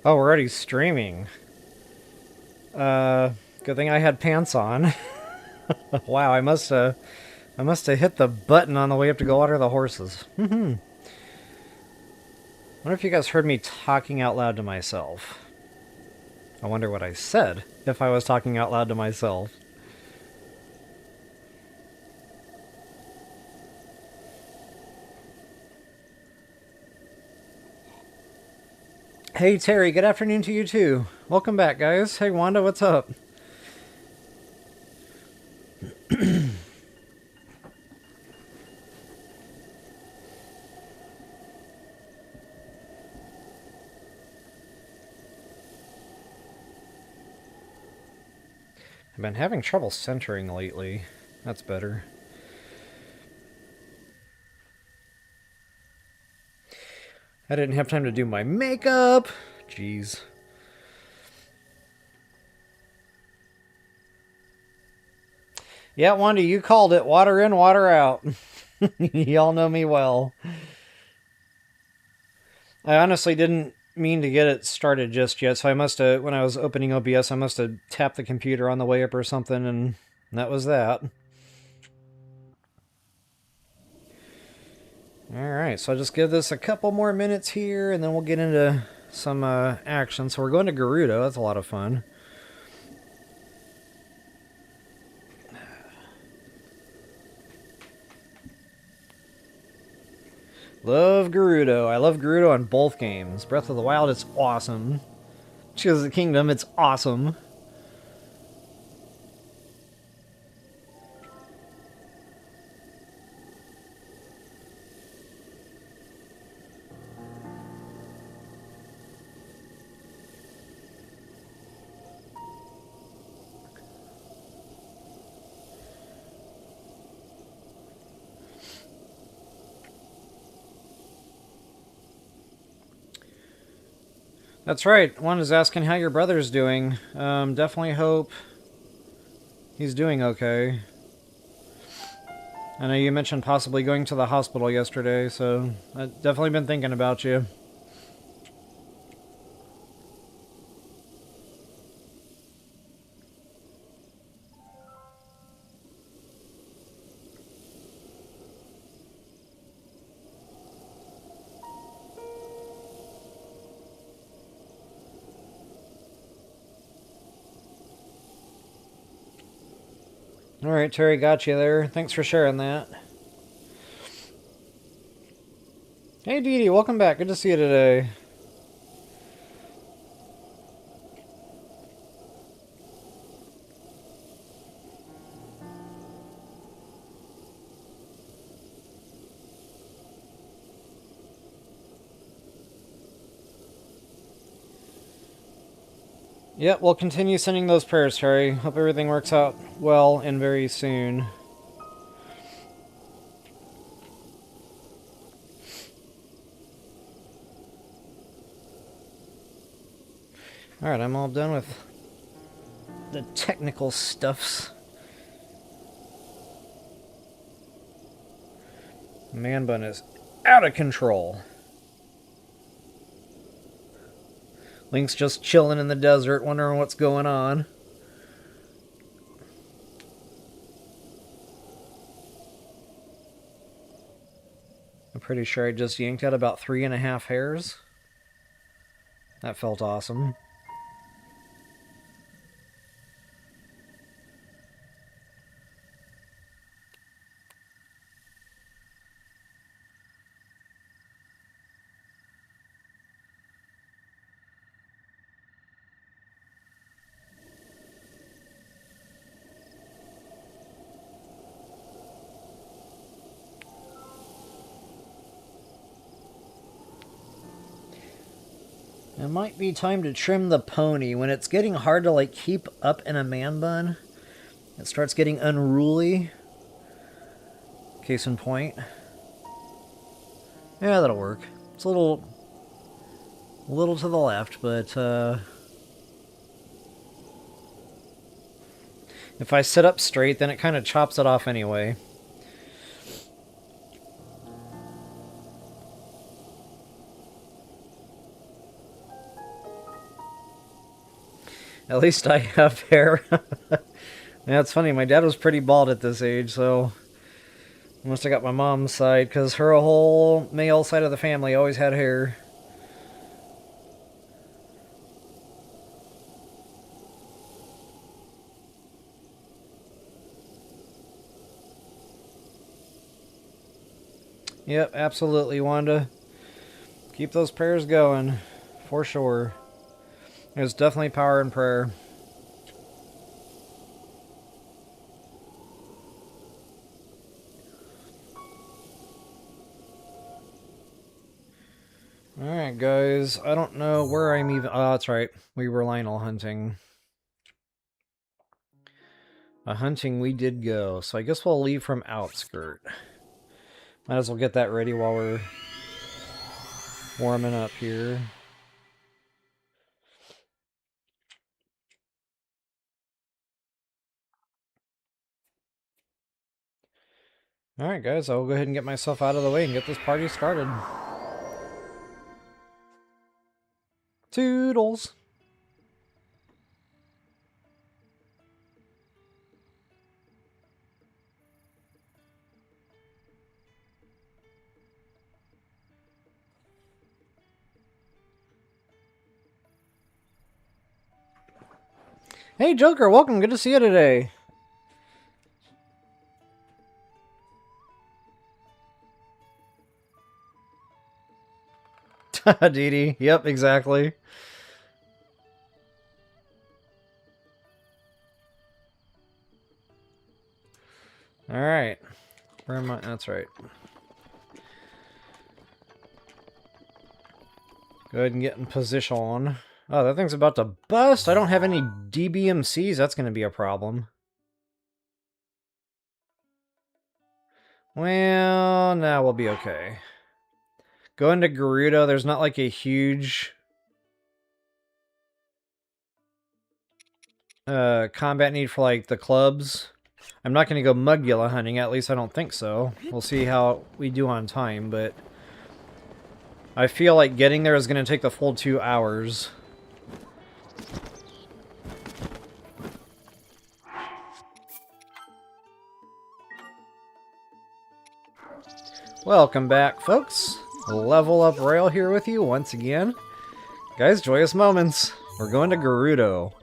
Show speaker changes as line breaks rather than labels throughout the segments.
Oh, we're already streaming. Good thing I had pants on. Wow, I must have hit the button on the way up to go water the horses. Wonder if you guys heard me talking out loud to myself. I wonder what I said if I was talking out loud to myself. Hey Terry, good afternoon to you too. Welcome back, guys. Hey Wanda, what's up? I've been having trouble centering lately. That's better. I didn't have time to do my makeup. Jeez. Yeah, Wanda, you called it. Water in, water out. Y'all know me well. I honestly didn't mean to get it started just yet, so I must have, when I was opening OBS, I must have tapped the computer on the way up or something, and that was that. Alright, so I'll just give this a couple more minutes here, and then we'll get into some action. So we're going to Gerudo. That's a lot of fun. Love Gerudo. I love Gerudo on both games. Breath of the Wild, it's awesome. Tears of the Kingdom, it's awesome. That's right. One is asking how your brother's doing. Definitely hope he's doing okay. I know you mentioned possibly going to the hospital yesterday, so I've definitely been thinking about you. Alright, Terry, got you there. Thanks for sharing that. Hey, Dee Dee, welcome back. Good to see you today. Yep, we'll continue sending those prayers, Terry. Hope everything works out well and very soon. Alright, I'm all done with the technical stuffs. Man bun is out of control. Link's just chilling in the desert, wondering what's going on. I'm pretty sure I just yanked out about 3.5 hairs. That felt awesome. It might be time to trim the pony. When it's getting hard to like keep up in a man bun, it starts getting unruly. Case in point. Yeah, that'll work. It's a little to the left, but if I sit up straight, then it kind of chops it off anyway. At least I have hair. Yeah, it's funny. My dad was pretty bald at this age, so I must have got my mom's side, because her whole male side of the family always had hair. Yep, absolutely, Wanda. Keep those prayers going, for sure. There's definitely power in prayer. Alright, guys. I don't know where I'm even... Oh, that's right. We were Lionel hunting. A hunting we did go. So I guess we'll leave from outskirt. Might as well get that ready while we're warming up here. Alright, guys. I'll go ahead and get myself out of the way and get this party started. Toodles! Hey, Joker, welcome. Good to see you today. Dee Dee. Yep, exactly. Alright. Where am I? That's right. Go ahead and get in position. Oh, that thing's about to bust. I don't have any DBMCs. That's going to be a problem. Well, now we'll be okay. Go into Gerudo. There's not like a huge combat need for like the clubs. I'm not going to go Mugula hunting. At least I don't think so. We'll see how we do on time, but I feel like getting there is going to take the full 2 hours. Welcome back, folks. Level Up Rail here with you once again. Guys, joyous moments. We're going to Gerudo.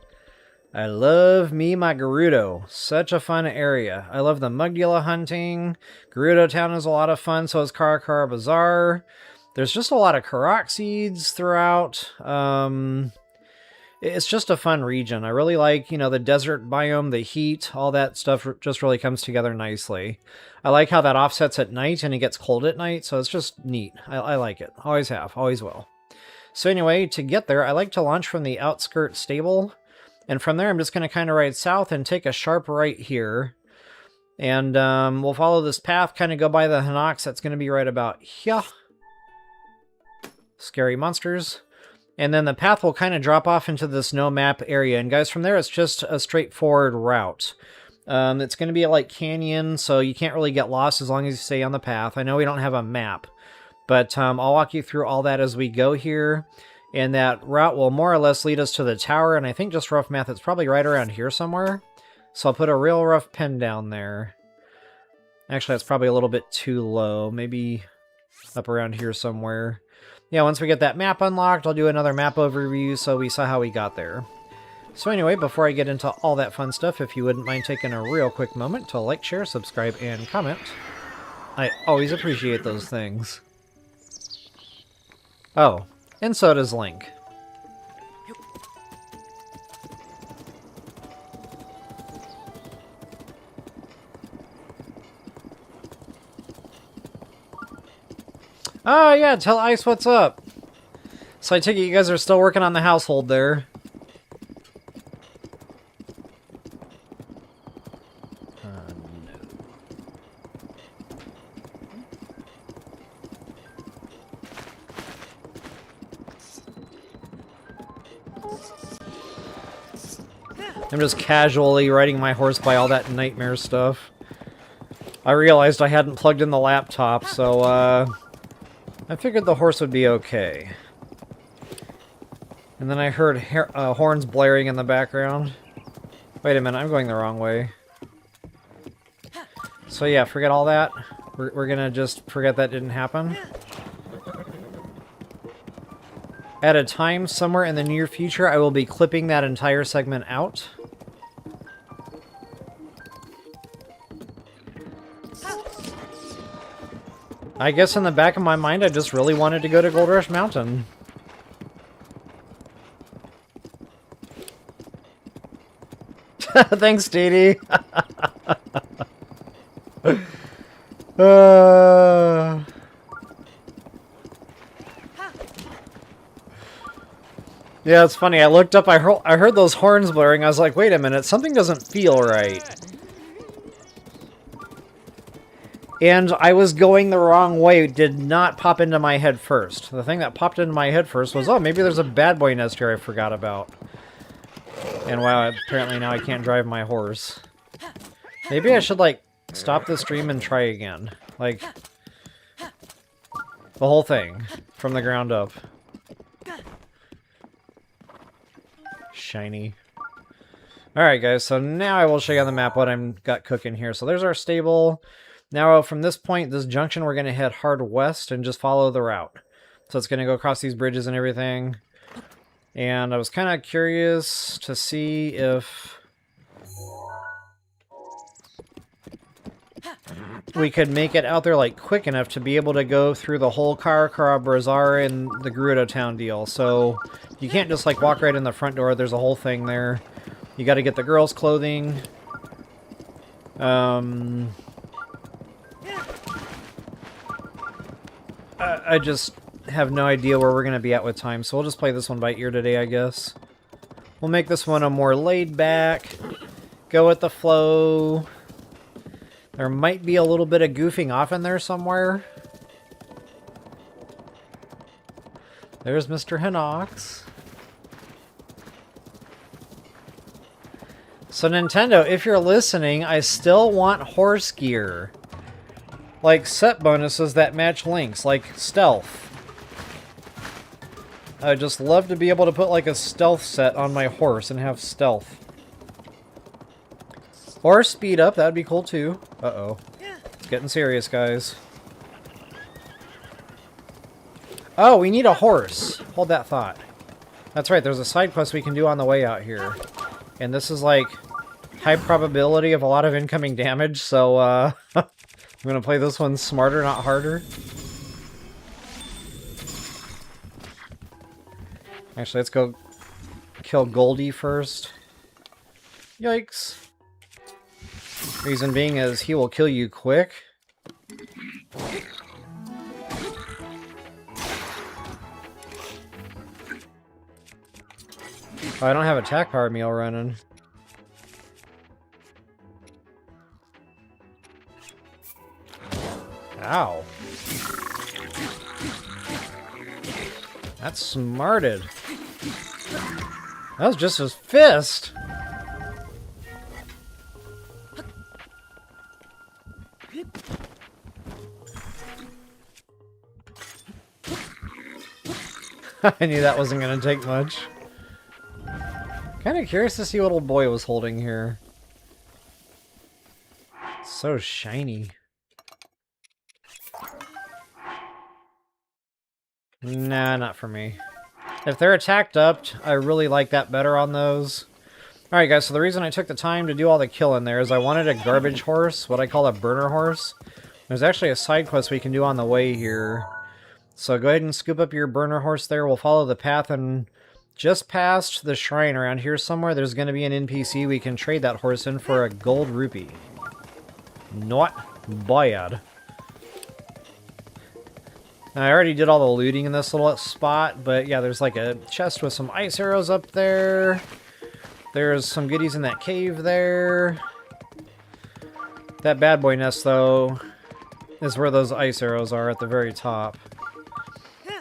I love me my Gerudo. Such a fun area. I love the Mugula hunting. Gerudo Town is a lot of fun, so is Karakara Bazaar. There's just a lot of Korok seeds throughout. It's just a fun region. I really like, you know, the desert biome, the heat, all that stuff just really comes together nicely. I like how that offsets at night and it gets cold at night, so it's just neat. I like it. Always have, always will. So anyway, to get there, I like to launch from the outskirts stable. And from there, I'm just going to kind of ride south and take a sharp right here. And we'll follow this path, kind of go by the Hinox. That's going to be right about here. Scary monsters. And then the path will kind of drop off into this no map area. And guys, from there, it's just a straightforward route. It's going to be like canyon, so you can't really get lost as long as you stay on the path. I know we don't have a map, but I'll walk you through all that as we go here. And that route will more or less lead us to the tower, and I think just rough math, it's probably right around here somewhere. So I'll put a real rough pin down there. Actually, that's probably a little bit too low. Maybe up around here somewhere. Yeah, once we get that map unlocked, I'll do another map overview so we saw how we got there. So anyway, before I get into all that fun stuff, if you wouldn't mind taking a real quick moment to like, share, subscribe, and comment. I always appreciate those things. Oh, and so does Link. Oh yeah, tell Ice what's up. So I take it you guys are still working on the household there. I'm just casually riding my horse by all that nightmare stuff. I realized I hadn't plugged in the laptop, so I figured the horse would be okay. And then I heard horns blaring in the background. Wait a minute, I'm going the wrong way. So yeah, forget all that. We're gonna just forget that didn't happen. At a time somewhere in the near future, I will be clipping that entire segment out. I guess in the back of my mind, I just really wanted to go to Gold Rush Mountain. Thanks, Dee Yeah, it's funny. I looked up, I heard those horns blaring. I was like, wait a minute, something doesn't feel right. And I was going the wrong way. It did not pop into my head first. The thing that popped into my head first was, oh, maybe there's a bad boy nest here I forgot about. And wow, apparently now I can't drive my horse. Maybe I should, like, stop the stream and try again. Like, the whole thing. From the ground up. Shiny. Alright, guys, so now I will show you on the map what I've got cooking here. So there's our stable. Now, from this point, this junction, we're going to head hard west and just follow the route. So it's going to go across these bridges and everything. And I was kind of curious to see if we could make it out there, like, quick enough to be able to go through the whole Kara Bazaar and the Gerudo town deal. So you can't just, like, walk right in the front door. There's a whole thing there. You got to get the girls' clothing. I just have no idea where we're going to be at with time, so we'll just play this one by ear today, I guess. We'll make this one a more laid back, go with the flow. There might be a little bit of goofing off in there somewhere. There's Mr. Hinox. So Nintendo, if you're listening, I still want horse gear. Like set bonuses that match links, like stealth. I'd just love to be able to put like a stealth set on my horse and have stealth. Or speed up, that'd be cool too. Uh-oh. It's getting serious, guys. Oh, we need a horse. Hold that thought. That's right, there's a side quest we can do on the way out here. And this is like high probability of a lot of incoming damage, so I'm gonna play this one smarter, not harder. Actually, let's go kill Goldie first. Yikes. Reason being is he will kill you quick. Oh, I don't have attack power meal running. Ow. That's smarted. That was just his fist. I knew that wasn't going to take much. Kind of curious to see what old boy was holding here. So shiny. Nah, not for me. If they're attacked up, I really like that better on those. Alright guys, so the reason I took the time to do all the killing there is I wanted a garbage horse, what I call a burner horse. There's actually a side quest we can do on the way here. So go ahead and scoop up your burner horse there. We'll follow the path, and just past the shrine around here somewhere, there's going to be an NPC. We can trade that horse in for a gold rupee. Not bad. I already did all the looting in this little spot, but yeah, there's like a chest with some ice arrows up there. There's some goodies in that cave there. That bad boy nest, though, is where those ice arrows are at the very top.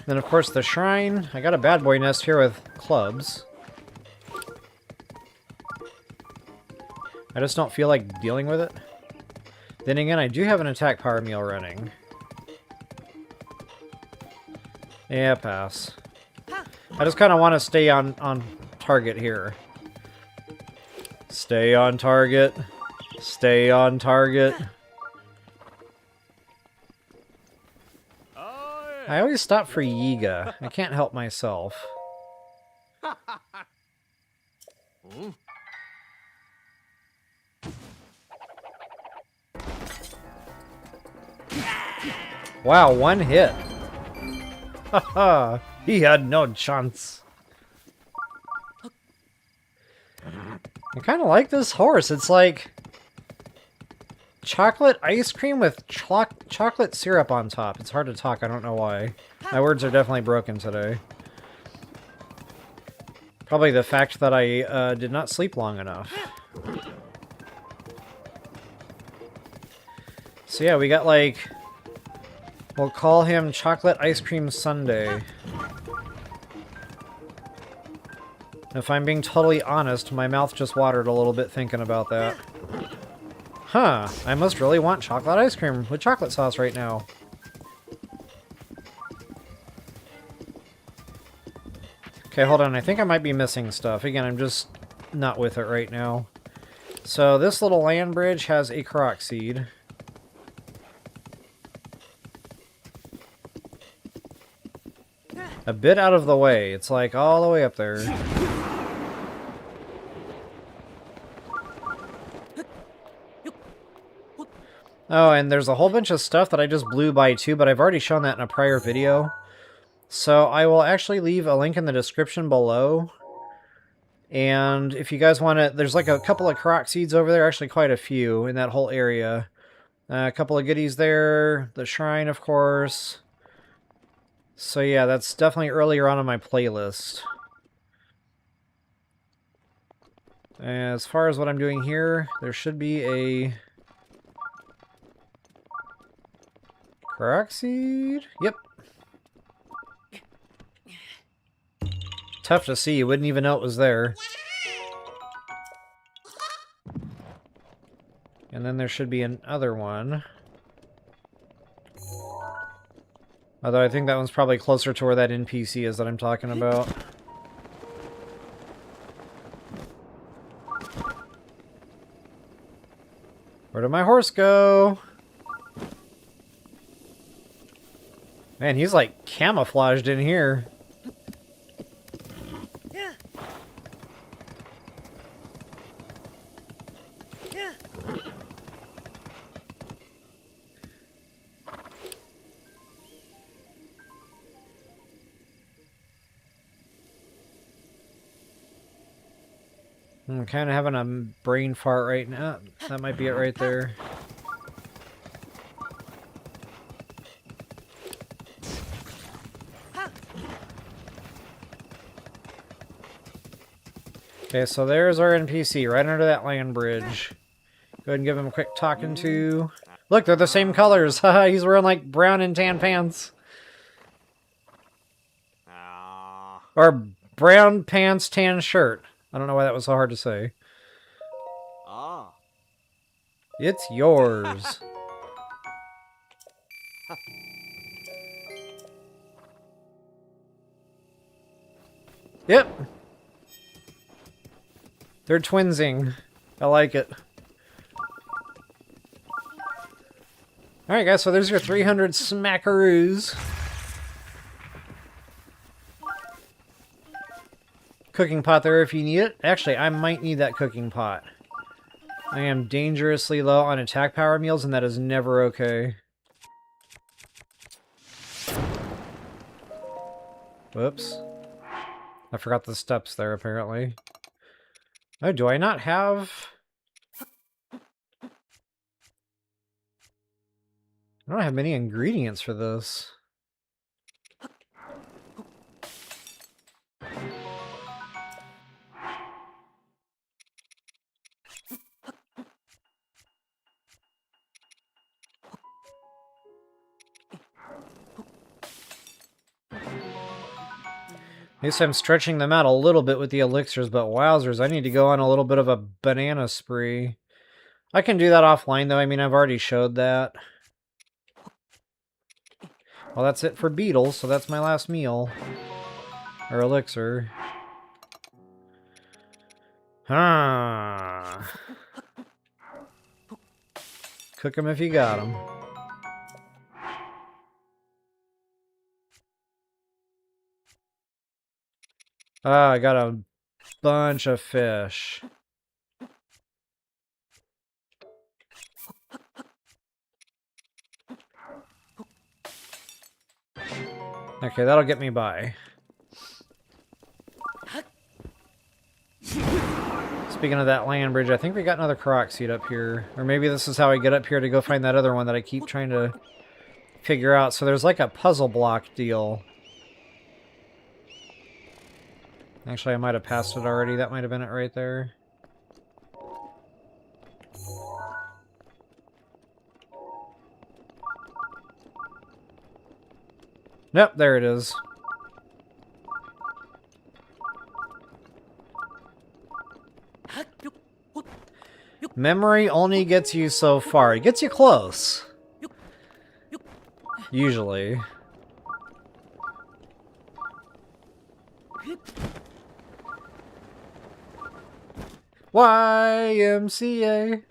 Then, of course, the shrine. I got a bad boy nest here with clubs. I just don't feel like dealing with it. Then again, I do have an attack power meal running. Yeah, pass. I just kind of want to stay on target here. Stay on target. Stay on target. I always stop for Yiga. I can't help myself. Wow, one hit. Haha, he had no chance. I kind of like this horse. It's like chocolate ice cream with chocolate syrup on top. It's hard to talk. I don't know why. My words are definitely broken today. Probably the fact that I did not sleep long enough. So yeah, we got like... We'll call him Chocolate Ice Cream Sundae. If I'm being totally honest, my mouth just watered a little bit thinking about that. Huh, I must really want chocolate ice cream with chocolate sauce right now. Okay, hold on, I think I might be missing stuff. Again, I'm just not with it right now. So this little land bridge has a Koroks seed. A bit out of the way. It's like all the way up there. Oh, and there's a whole bunch of stuff that I just blew by too, but I've already shown that in a prior video. So I will actually leave a link in the description below. And if you guys want to, there's like a couple of Koroks seeds over there, actually quite a few in that whole area. A couple of goodies there, the shrine, of course. So yeah, that's definitely earlier on my playlist. As far as what I'm doing here, there should be a Koroks seed. Yep. Tough to see, you wouldn't even know it was there. And then there should be another one. Although I think that one's probably closer to where that NPC is that I'm talking about. Where did my horse go? Man, he's like camouflaged in here. I'm kind of having a brain fart right now. That might be it right there. Okay, so there's our NPC right under that land bridge. Go ahead and give him a quick talking to. Look, they're the same colors. Haha, he's wearing like brown and tan pants. Or brown pants, tan shirt. I don't know why that was so hard to say. It's yours. Yep. They're twinsing. I like it. Alright guys, so there's your 300 smackaroos. Cooking pot there if you need it. Actually, I might need that cooking pot. I am dangerously low on attack power meals, and that is never okay. Whoops. I forgot the steps there, apparently. Oh, do I not have... I don't have many ingredients for this. At least I'm stretching them out a little bit with the elixirs, but wowzers, I need to go on a little bit of a banana spree. I can do that offline, though. I mean, I've already showed that. Well, that's it for beetles, so that's my last meal. Or elixir. Ah. Cook them if you got them. Ah, I got a bunch of fish. Okay, that'll get me by. Speaking of that land bridge, I think we got another Koroks seed up here. Or maybe this is how I get up here to go find that other one that I keep trying to figure out. So there's like a puzzle block deal. Actually, I might have passed it already. That might have been it right there. Nope, there it is. Memory only gets you so far. It gets you close. Usually. YMCA.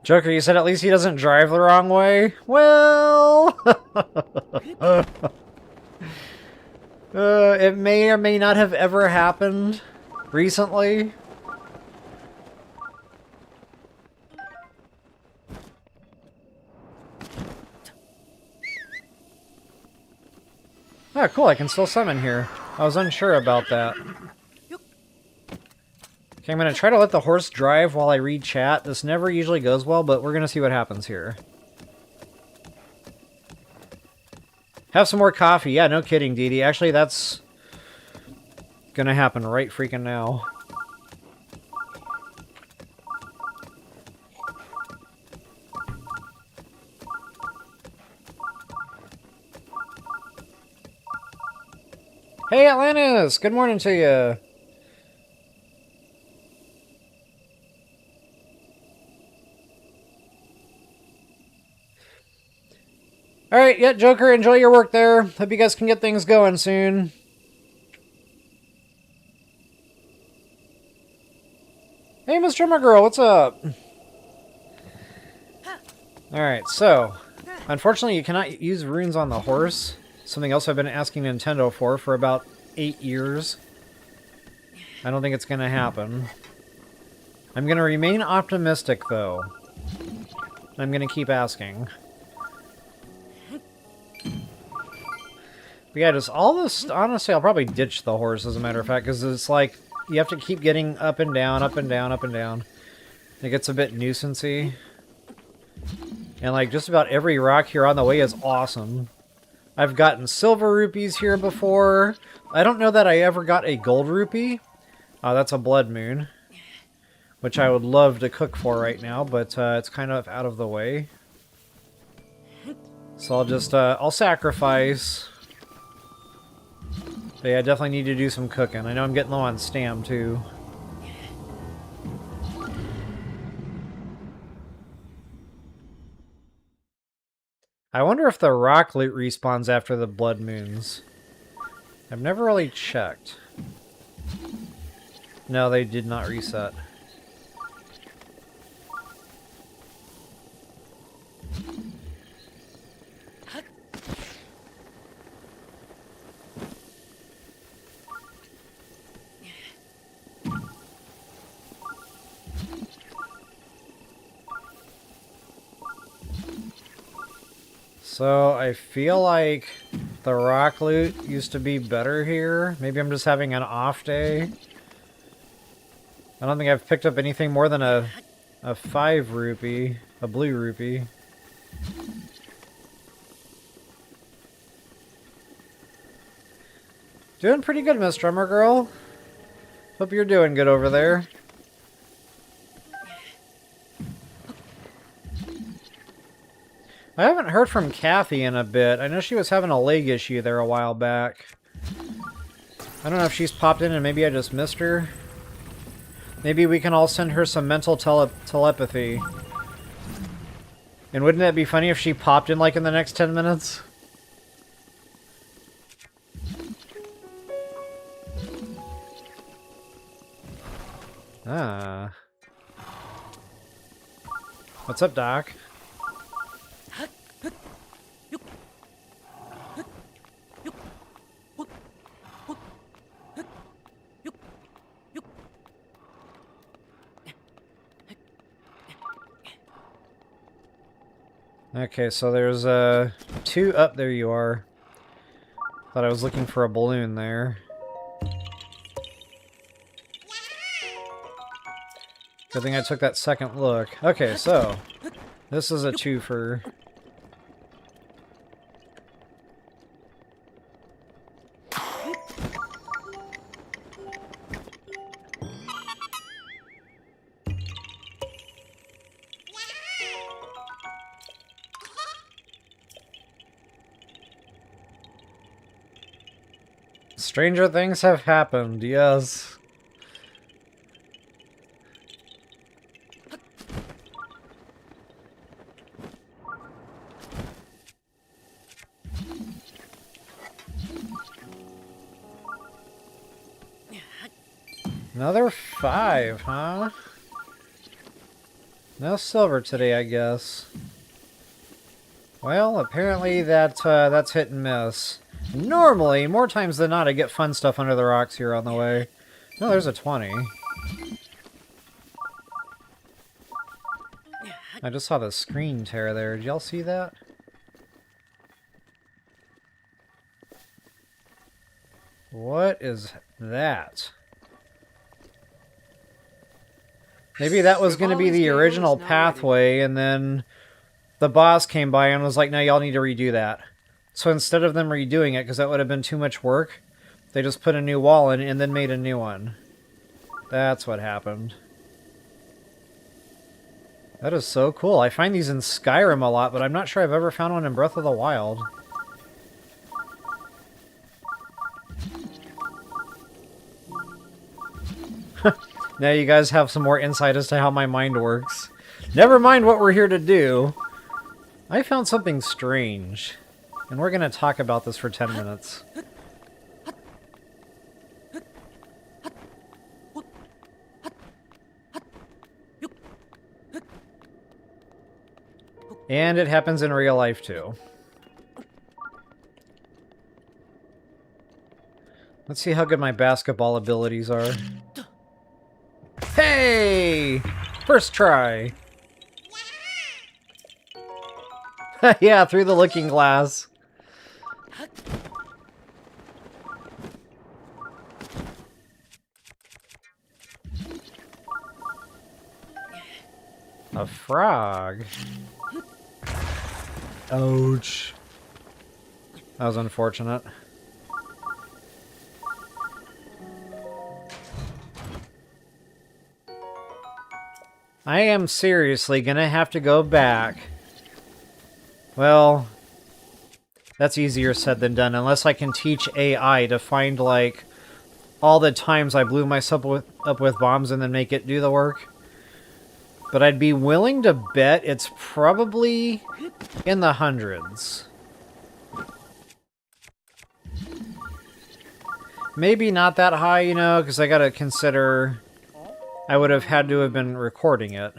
Joker, you said at least he doesn't drive the wrong way? Well... it may or may not have ever happened recently. Oh, cool, I can still summon here. I was unsure about that. Okay, I'm going to try to let the horse drive while I read chat. This never usually goes well, but we're going to see what happens here. Have some more coffee. Yeah, no kidding, Dee Dee. Actually, that's going to happen right freaking now. Hey, Atlantis! Good morning to you. Alright, yeah, Joker, enjoy your work there. Hope you guys can get things going soon. Hey, Miss Drummer Girl, what's up? Alright, so, unfortunately you cannot use runes on the horse. Something else I've been asking Nintendo for about 8 years. I don't think it's going to happen. I'm going to remain optimistic, though. I'm going to keep asking. But yeah, just all this... Honestly, I'll probably ditch the horse, as a matter of fact, because it's like, you have to keep getting up and down, up and down, up and down. It gets a bit nuisance-y. And like, just about every rock here on the way is awesome. I've gotten silver rupees here before. I don't know that I ever got a gold rupee. Oh, that's a blood moon. Which I would love to cook for right now, but it's kind of out of the way. So I'll just, I'll sacrifice. But yeah, I definitely need to do some cooking. I know I'm getting low on stam, too. I wonder if the rock loot respawns after the blood moons. I've never really checked. No, they did not reset. So, I feel like the rock loot used to be better here. Maybe I'm just having an off day. I don't think I've picked up anything more than a 5 rupee, a blue rupee. Doing pretty good, Miss Drummer Girl. Hope you're doing good over there. I haven't heard from Kathy in a bit. I know she was having a leg issue there a while back. I don't know if she's popped in and maybe I just missed her. Maybe we can all send her some mental telepathy. And wouldn't that be funny if she popped in like in the next 10 minutes? Ah. What's up, Doc? Okay, so there's two up there you are. Thought I was looking for a balloon there. Good thing I took that second look. Okay, so this is a twofer. Stranger things have happened, yes. Another 5, huh? No silver today, I guess. Well, apparently that's hit and miss. Normally, more times than not, I get fun stuff under the rocks here on the way. No, there's a 20. I just saw the screen tear there. Did y'all see that? What is that? Maybe that was going to be the original pathway, and then the boss came by and was like, no, y'all need to redo that. So instead of them redoing it, because that would have been too much work, they just put a new wall in and then made a new one. That's what happened. That is so cool. I find these in Skyrim a lot, but I'm not sure I've ever found one in Breath of the Wild. Now you guys have some more insight as to how my mind works. Never mind what we're here to do. I found something strange. And we're going to talk about this for 10 minutes. And it happens in real life, too. Let's see how good my basketball abilities are. Hey! First try! Yeah, through the looking glass. A frog. Ouch. That was unfortunate. I am seriously gonna have to go back. Well, that's easier said than done, unless I can teach AI to find, like, all the times I blew myself up with bombs and then make it do the work. But I'd be willing to bet it's probably in the hundreds. Maybe not that high, you know, because I gotta consider I would have had to have been recording it.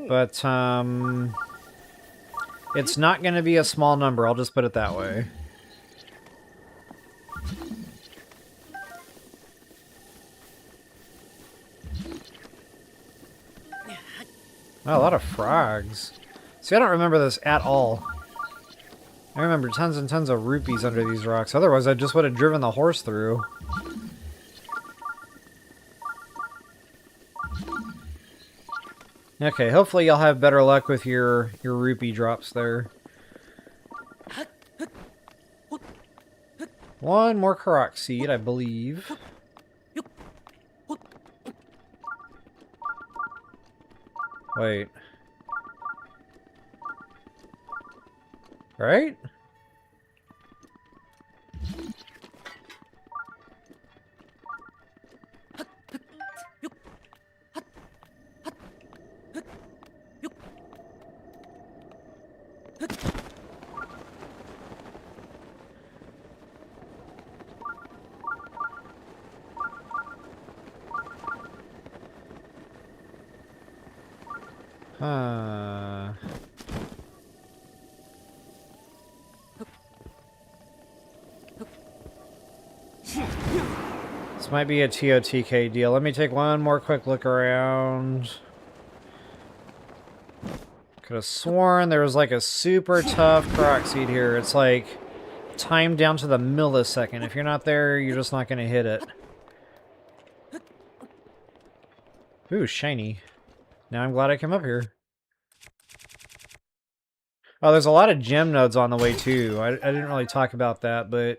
But, it's not gonna be a small number, I'll just put it that way. Oh, a lot of frogs. See, I don't remember this at all. I remember tons and tons of rupees under these rocks. Otherwise, I just would have driven the horse through. Okay, hopefully y'all have better luck with your rupee drops there. One more Koroks seed, I believe. Wait. Right? Huh. This might be a TOTK deal. Let me take one more quick look around. Could have sworn there was like a super tough Korok seed here. It's like timed down to the millisecond. If you're not there, you're just not going to hit it. Ooh, shiny. Now I'm glad I came up here. Oh, there's a lot of gem nodes on the way too. I didn't really talk about that, but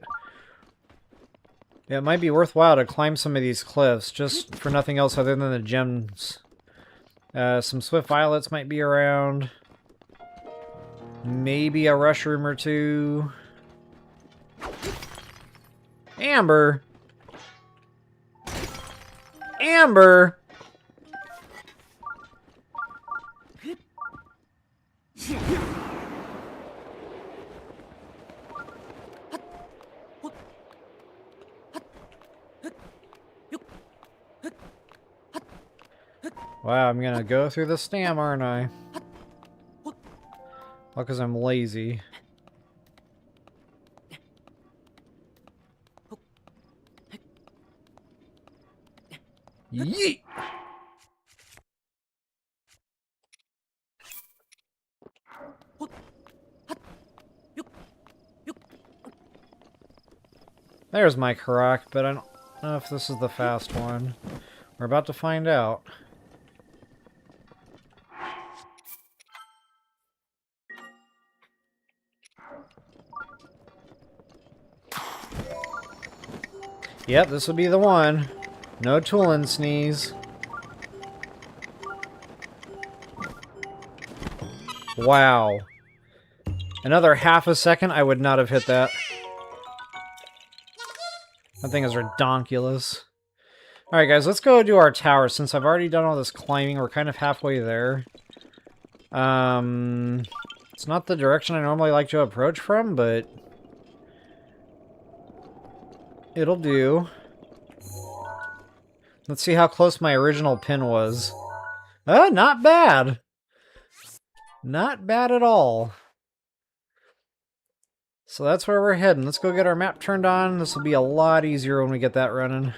it might be worthwhile to climb some of these cliffs, just for nothing else other than the gems. Some Swift Violets might be around. Maybe a rush room or two. Amber! Amber! Wow, I'm gonna go through the stam, aren't I? Well, because I'm lazy. Yeet! There's my Korok, but I don't know if this is the fast one. We're about to find out. Yep, this would be the one. No toolin' sneeze. Wow. Another half a second, I would not have hit that. That thing is redonkulous. Alright guys, let's go do our tower. Since I've already done all this climbing, we're kind of halfway there. It's not the direction I normally like to approach from, but it'll do. Let's see how close my original pin was. Not bad! Not bad at all. So that's where we're heading. Let's go get our map turned on. This will be a lot easier when we get that running.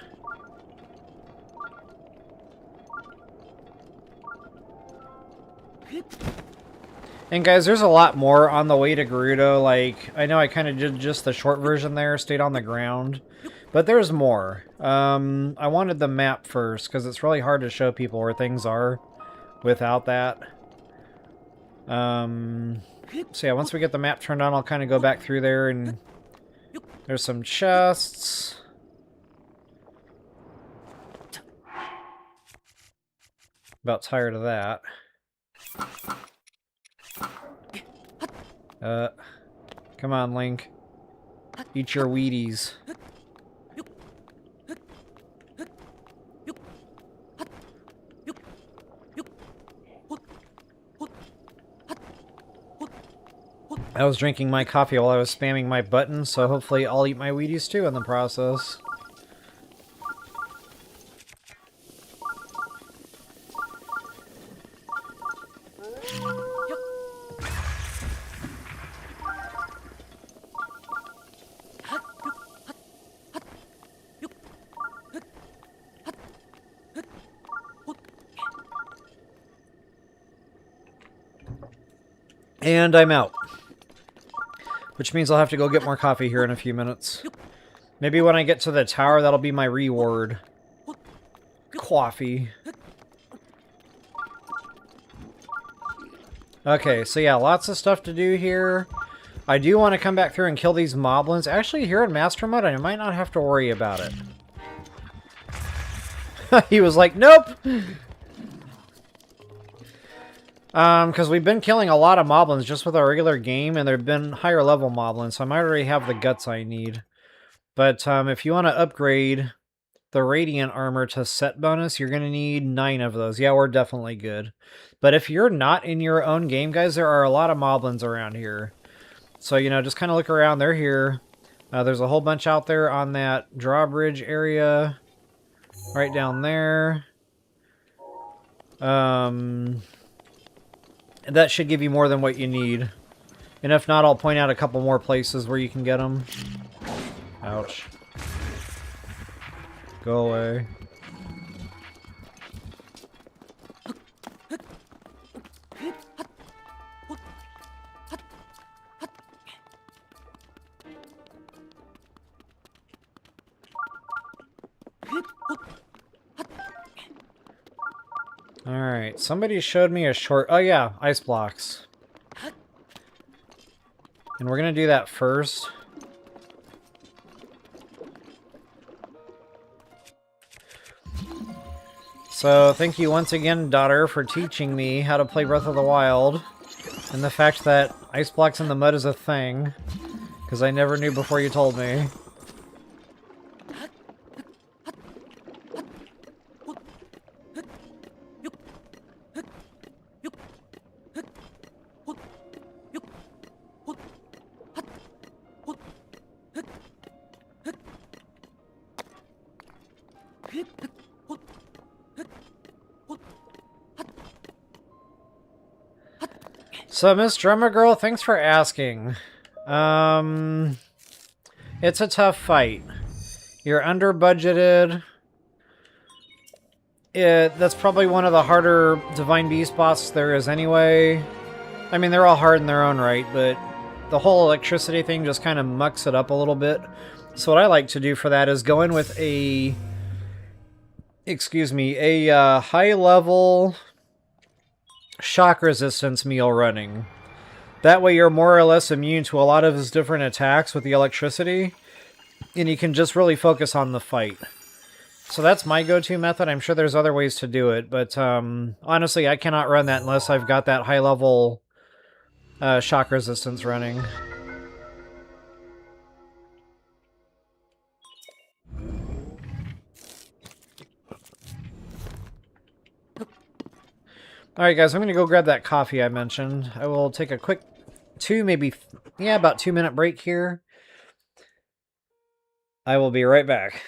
And guys, there's a lot more on the way to Gerudo. Like, I know I kind of did just the short version there, stayed on the ground. But there's more. I wanted the map first, because it's really hard to show people where things are without that. So yeah, once we get the map turned on, I'll kind of go back through there, and there's some chests. About tired of that. Come on, Link. Eat your Wheaties. I was drinking my coffee while I was spamming my button, so hopefully I'll eat my Wheaties too in the process. And I'm out. Which means I'll have to go get more coffee here in a few minutes. Maybe when I get to the tower, that'll be my reward. Coffee. Okay, so yeah, lots of stuff to do here. I do want to come back through and kill these moblins. Actually, here in Master Mode, I might not have to worry about it. He was like, nope! Because we've been killing a lot of moblins just with our regular game, and there have been higher level moblins, so I might already have the guts I need. But if you want to upgrade the Radiant Armor to set bonus, you're going to need 9 of those. Yeah, we're definitely good. But if you're not in your own game, guys, there are a lot of moblins around here. So, you know, just kind of look around. They're here. There's a whole bunch out there on that drawbridge area. Right down there. that should give you more than what you need. And if not, I'll point out a couple more places where you can get them. Ouch. Go away. Alright, somebody showed me a short... Oh yeah, ice blocks. And we're gonna do that first. So, thank you once again, daughter, for teaching me how to play Breath of the Wild. And the fact that ice blocks in the mud is a thing. Because I never knew before you told me. So, Miss Drummer Girl, thanks for asking. It's a tough fight. You're under budgeted. That's probably one of the harder Divine Beast bosses there is anyway. I mean, they're all hard in their own right, but the whole electricity thing just kind of mucks it up a little bit. So what I like to do for that is go in with a... Excuse me, a high-level shock resistance meal running. That way you're more or less immune to a lot of his different attacks with the electricity, and you can just really focus on the fight. So that's my go-to method. I'm sure there's other ways to do it, but honestly, I cannot run that unless I've got that high-level shock resistance running. Alright guys, I'm going to go grab that coffee I mentioned. I will take a quick about 2-minute break here. I will be right back.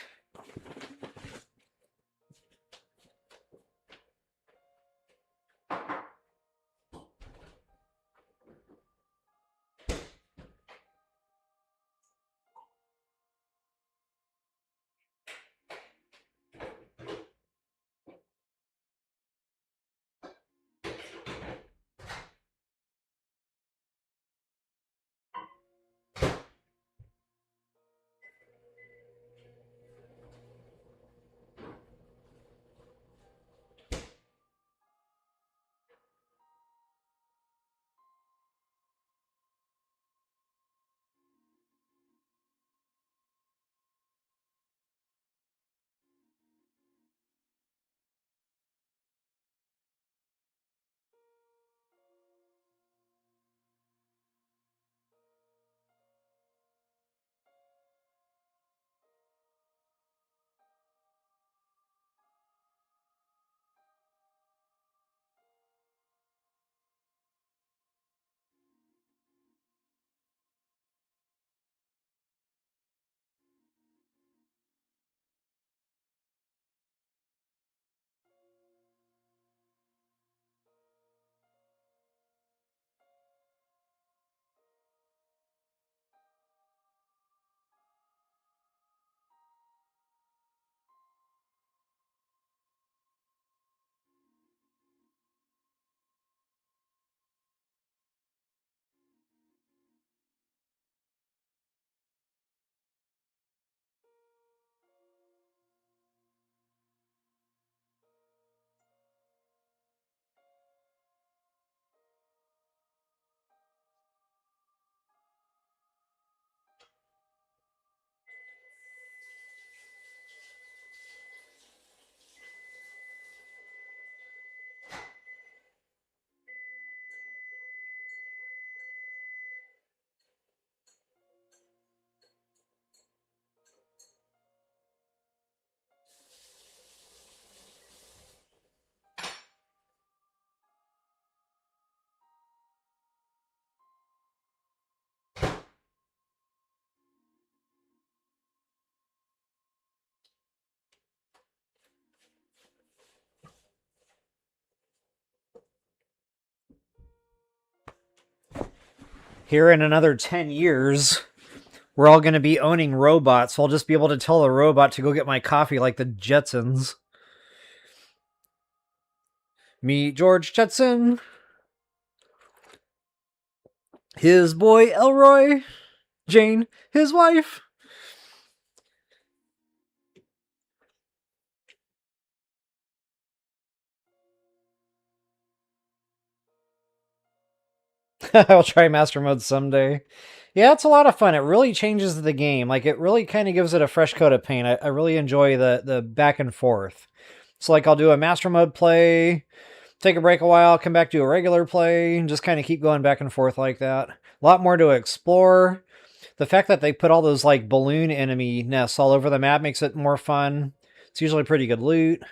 here in another 10 years, we're all going to be owning robots, so I'll just be able to tell the robot to go get my coffee like the Jetsons. Meet George Jetson. His boy Elroy. Jane, his wife. I'll try Master Mode someday. Yeah, it's a lot of fun. It really changes the game. Like, it really kind of gives it a fresh coat of paint. I really enjoy the back and forth. So, like, I'll do a Master Mode play, take a break a while, come back to a regular play, and just kind of keep going back and forth like that. A lot more to explore. The fact that they put all those, like, balloon enemy nests all over the map makes it more fun. It's usually pretty good loot.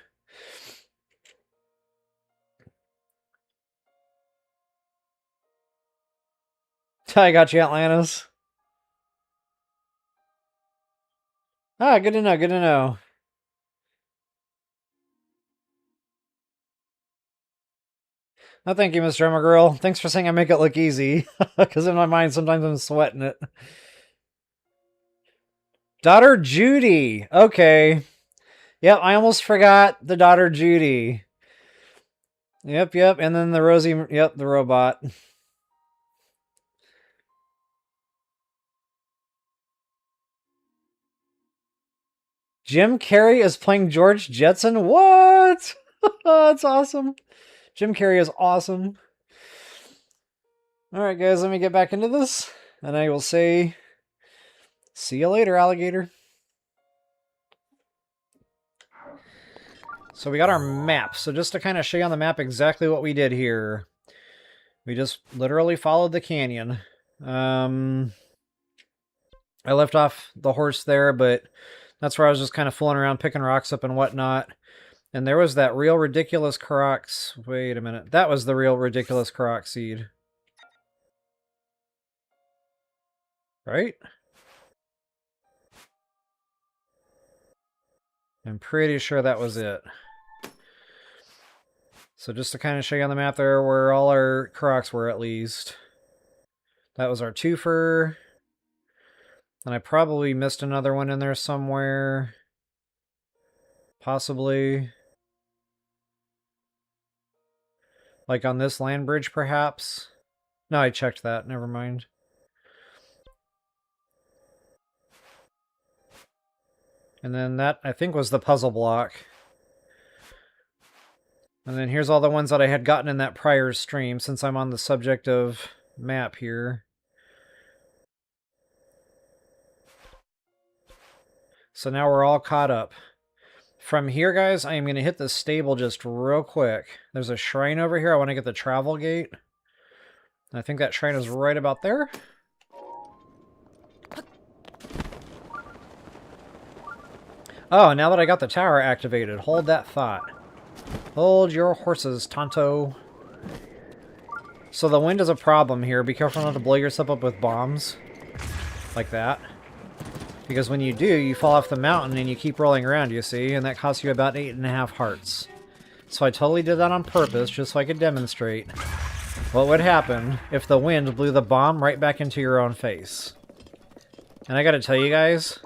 I got you, Atlantis. Ah, good to know, good to know. Oh, thank you, Miss Drummer Girl. Thanks for saying I make it look easy. Because in my mind, sometimes I'm sweating it. Daughter Judy. Okay. Yep, I almost forgot the daughter Judy. Yep. And then the Rosie, yep, the robot. Jim Carrey is playing George Jetson? What? That's awesome. Jim Carrey is awesome. Alright, guys, let me get back into this. And I will say, see you later, alligator. So we got our map. So just to kind of show you on the map exactly what we did here. We just literally followed the canyon. I left off the horse there, but that's where I was just kind of fooling around, picking rocks up and whatnot. And there was that real ridiculous Koroks. Wait a minute. That was the real ridiculous Korok seed. Right? I'm pretty sure that was it. So just to kind of show you on the map there where all our Koroks were at least. That was our twofer. And I probably missed another one in there somewhere. Possibly. Like on this land bridge, perhaps? No, I checked that. Never mind. And then that, I think, was the puzzle block. And then here's all the ones that I had gotten in that prior stream, since I'm on the subject of map here. So now we're all caught up. From here, guys, I am going to hit the stable just real quick. There's a shrine over here. I want to get the travel gate. I think that shrine is right about there. Oh, now that I got the tower activated, hold that thought. Hold your horses, Tonto. So the wind is a problem here. Be careful not to blow yourself up with bombs. Like that. Because when you do, you fall off the mountain and you keep rolling around, you see? And that costs you about 8.5 hearts. So I totally did that on purpose, just so I could demonstrate what would happen if the wind blew the bomb right back into your own face. And I gotta tell you guys,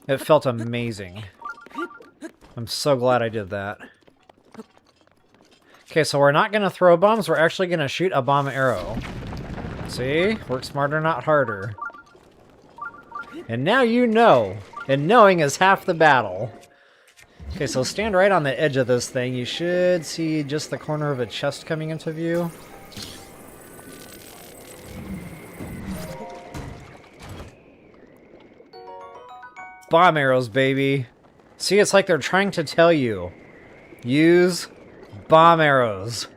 it felt amazing. I'm so glad I did that. Okay, so we're not gonna throw bombs, we're actually gonna shoot a bomb arrow. See? Work smarter, not harder. And now you know. And knowing is half the battle. Okay, so stand right on the edge of this thing. You should see just the corner of a chest coming into view. Bomb arrows, baby. See, it's like they're trying to tell you. Use bomb arrows.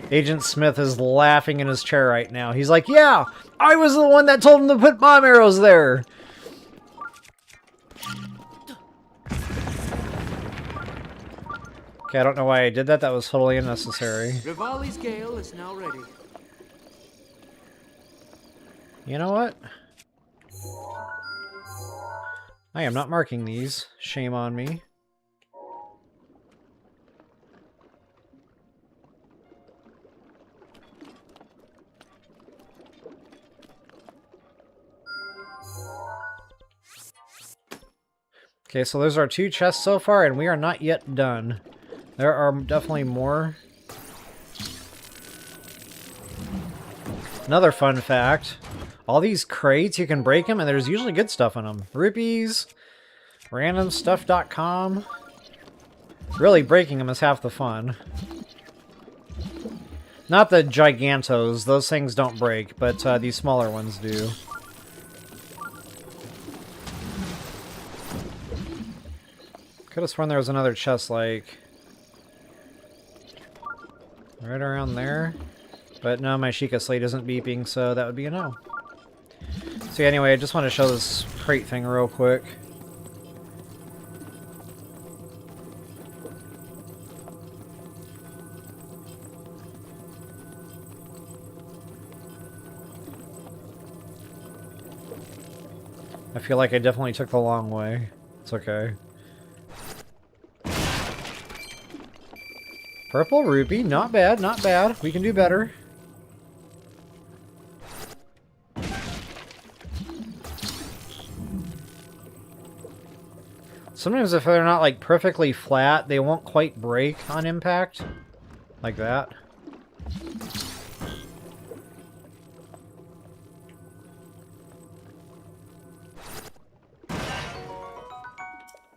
Agent Smith is laughing in his chair right now. He's like, yeah, I was the one that told him to put bomb arrows there. Okay, I don't know why I did that. That was totally unnecessary.
Rivali's gale is now ready.
You know what? I am not marking these. Shame on me. Okay, so those are 2 chests so far, and we are not yet done. There are definitely more. Another fun fact. All these crates, you can break them, and there's usually good stuff in them. Rupees, randomstuff.com. Really, breaking them is half the fun. Not the Gigantos. Those things don't break, but these smaller ones do. Could have sworn there was another chest, like, right around there. But no, my Sheikah Slate isn't beeping, so that would be a no. So anyway, I just want to show this crate thing real quick. I feel like I definitely took the long way. It's okay. Purple rupee, not bad, not bad. We can do better. Sometimes if they're not like perfectly flat, they won't quite break on impact. Like that.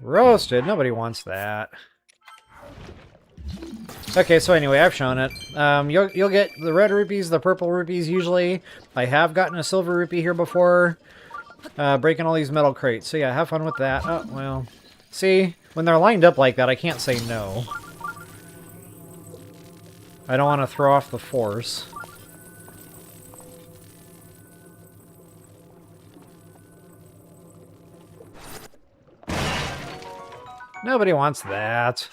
Roasted, nobody wants that. Okay, so anyway, I've shown it. You'll get the red rupees, the purple rupees usually. I have gotten a silver rupee here before, breaking all these metal crates. So yeah, have fun with that. Oh, well. See, when they're lined up like that, I can't say no. I don't want to throw off the force. Nobody wants that.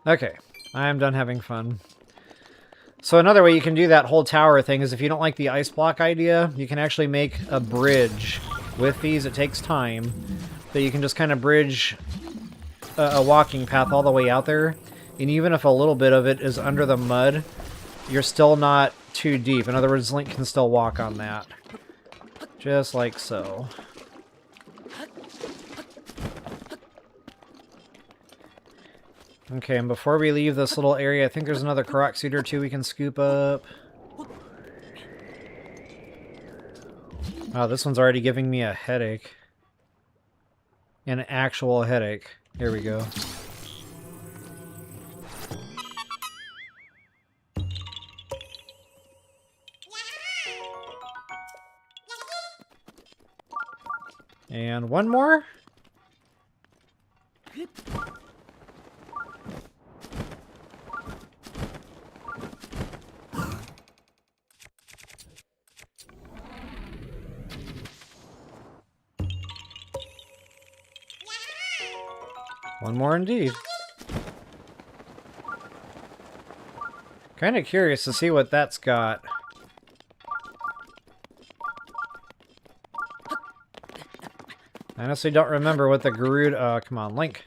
Okay, I'm done having fun. So another way you can do that whole tower thing is if you don't like the ice block idea, you can actually make a bridge with these. It takes time, but you can just kind of bridge a walking path all the way out there. And even if a little bit of it is under the mud, you're still not too deep. In other words, Link can still walk on that. Just like so. Okay, and before we leave this little area, I think there's another Koroks seed or two we can scoop up. Wow, this one's already giving me a headache. An actual headache. Here we go. And one more? One more indeed. Kind of curious to see what that's got. I honestly don't remember what the Gerudo... come on, Link.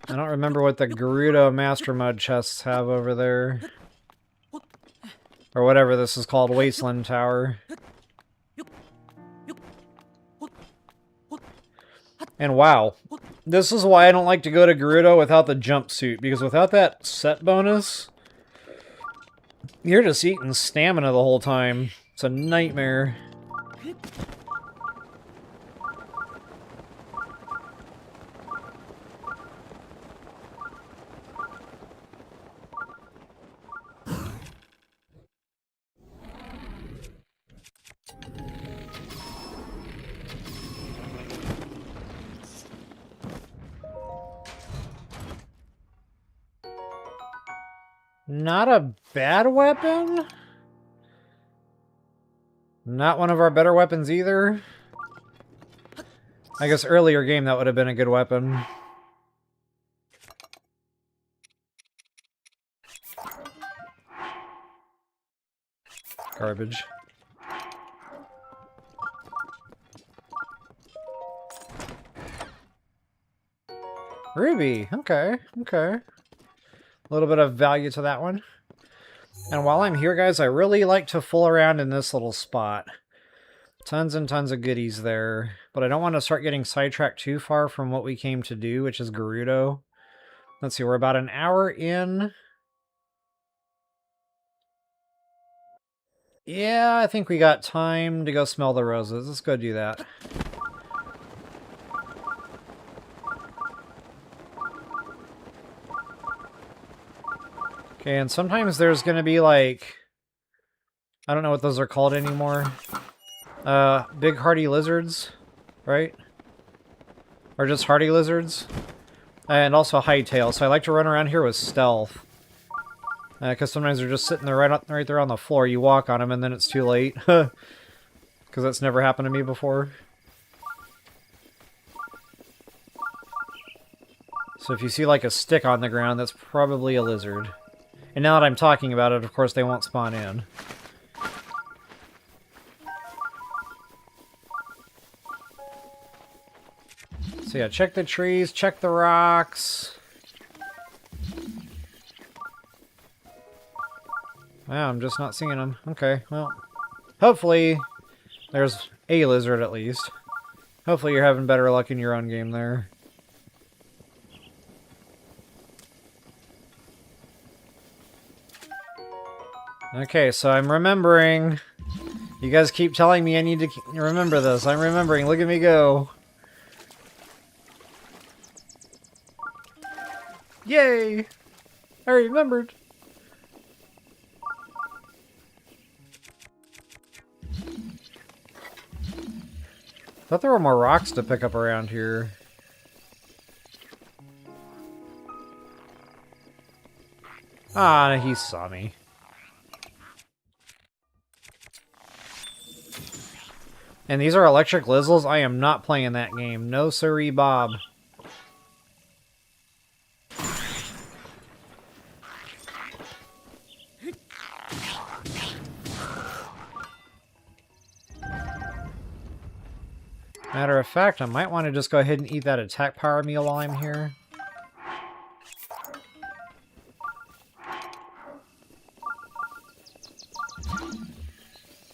I don't remember what the Gerudo Master Mode chests have over there. Or whatever this is called, Wasteland Tower. And wow. This is why I don't like to go to Gerudo without the jumpsuit, because without that set bonus, you're just eating stamina the whole time. It's a nightmare. Not a bad weapon? Not one of our better weapons either. I guess earlier game that would have been a good weapon. Garbage. Ruby, okay, okay. A little bit of value to that one. And while I'm here, guys, I really like to fool around in this little spot. Tons and tons of goodies there. But I don't want to start getting sidetracked too far from what we came to do, which is Gerudo. Let's see, we're about an hour in. Yeah, I think we got time to go smell the roses. Let's go do that. Okay, and sometimes there's going to be like... I don't know what those are called anymore. Big hardy lizards, right? Or just hardy lizards. And also hightail, so I like to run around here with stealth. Because sometimes they're just sitting there right there on the floor. You walk on them and then it's too late. Because that's never happened to me before. So if you see like a stick on the ground, that's probably a lizard. And now that I'm talking about it, of course they won't spawn in. So yeah, check the trees, check the rocks. Wow, I'm just not seeing them. Okay, well, hopefully there's a lizard at least. Hopefully you're having better luck in your own game there. Okay, so I'm remembering. You guys keep telling me I need to remember this. I'm remembering. Look at me go. Yay! I remembered. Thought there were more rocks to pick up around here. Ah, he saw me. And these are electric Lizzles? I am not playing that game. No siree, Bob. Matter of fact, I might want to just go ahead and eat that attack power meal while I'm here.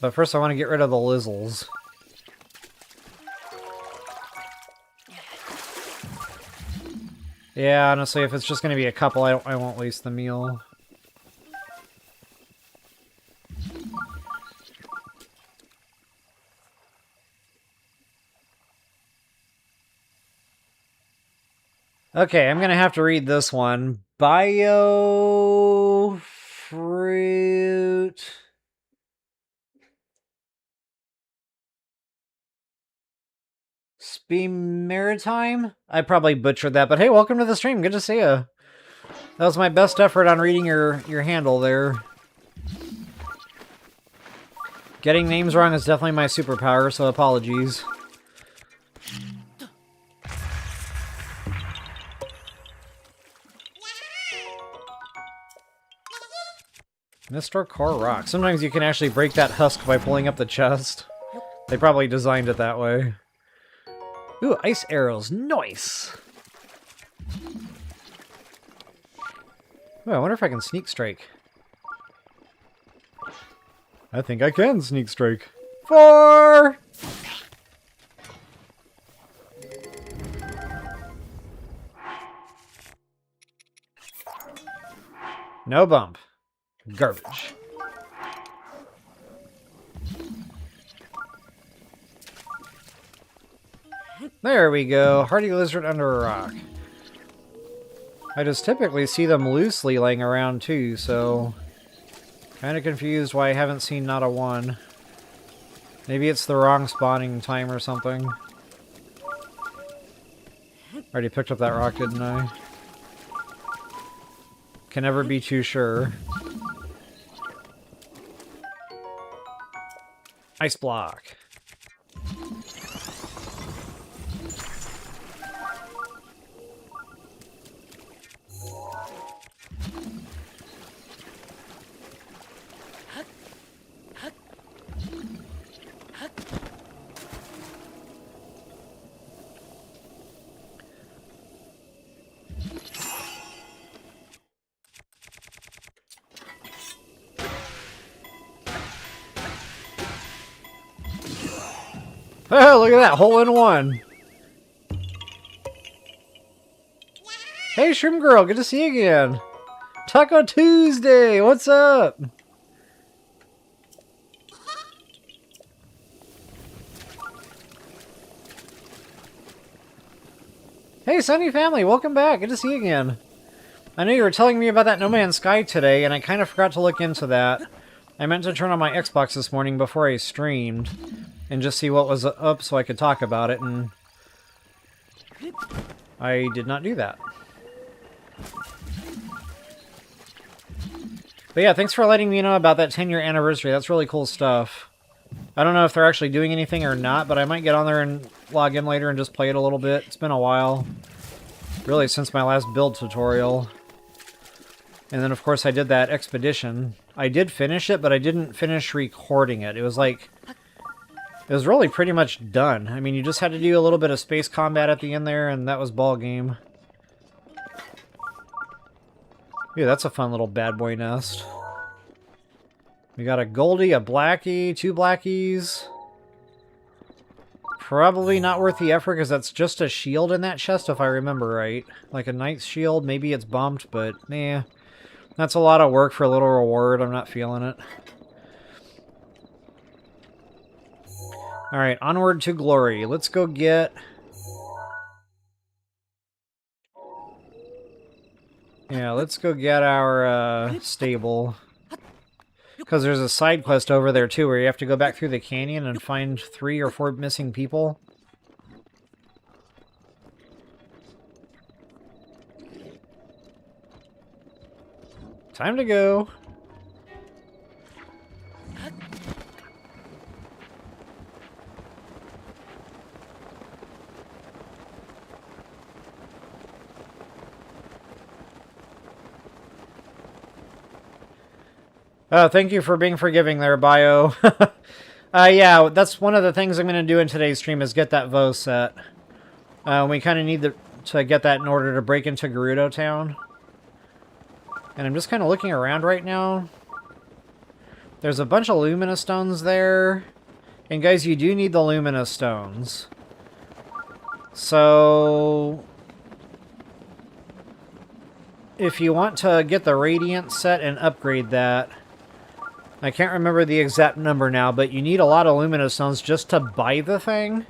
But first I want to get rid of the Lizzles. Yeah, honestly, if it's just going to be a couple, I won't waste the meal. Okay, I'm gonna have to read this one. Bio fruit. Maritime? I probably butchered that, but hey, welcome to the stream. Good to see you. That was my best effort on reading your handle there. Getting names wrong is definitely my superpower, so apologies. Mr. Koroks. Sometimes you can actually break that husk by pulling up the chest. They probably designed it that way. Ooh, ice arrows. Nice! Ooh, I wonder if I can sneak strike. I think I can sneak strike. 4! No bump. Garbage. There we go. Hardy lizard under a rock. I just typically see them loosely laying around too, so... kind of confused why I haven't seen not a one. Maybe it's the wrong spawning time or something. Already picked up that rock, didn't I? Can never be too sure. Ice block. Oh, look at that, hole in one. Hey, Shroom Girl, good to see you again. Taco Tuesday, what's up? Hey, Sunny Family, welcome back. Good to see you again. I know you were telling me about that No Man's Sky today, and I kind of forgot to look into that. I meant to turn on my Xbox this morning before I streamed, and just see what was up so I could talk about it, and I did not do that. But yeah, thanks for letting me know about that 10-year anniversary. That's really cool stuff. I don't know if they're actually doing anything or not, but I might get on there and log in later and just play it a little bit. It's been a while. Really, since my last build tutorial. And then, of course, I did that expedition. I did finish it, but I didn't finish recording it. It was like... It was really pretty much done. I mean, you just had to do a little bit of space combat at the end there, and that was ball game. Yeah, that's a fun little bad boy nest. We got a Goldie, a Blackie, 2 Blackies. Probably not worth the effort because that's just a shield in that chest if I remember right. Like a knight's shield, maybe it's bumped, but nah. That's a lot of work for a little reward, I'm not feeling it. Alright, onward to glory. Let's go get... Yeah, let's go get our stable. Because there's a side quest over there too, where you have to go back through the canyon and find 3 or 4 missing people. Time to go. Oh, thank you for being forgiving there, Bio. Yeah, that's one of the things I'm going to do in today's stream is get that VO set. We kind of need to get that in order to break into Gerudo Town. And I'm just kind of looking around right now. There's a bunch of Lumina Stones there. And guys, you do need the Lumina Stones. So... if you want to get the Radiant set and upgrade that... I can't remember the exact number now, but you need a lot of Lumina Stones just to buy the thing.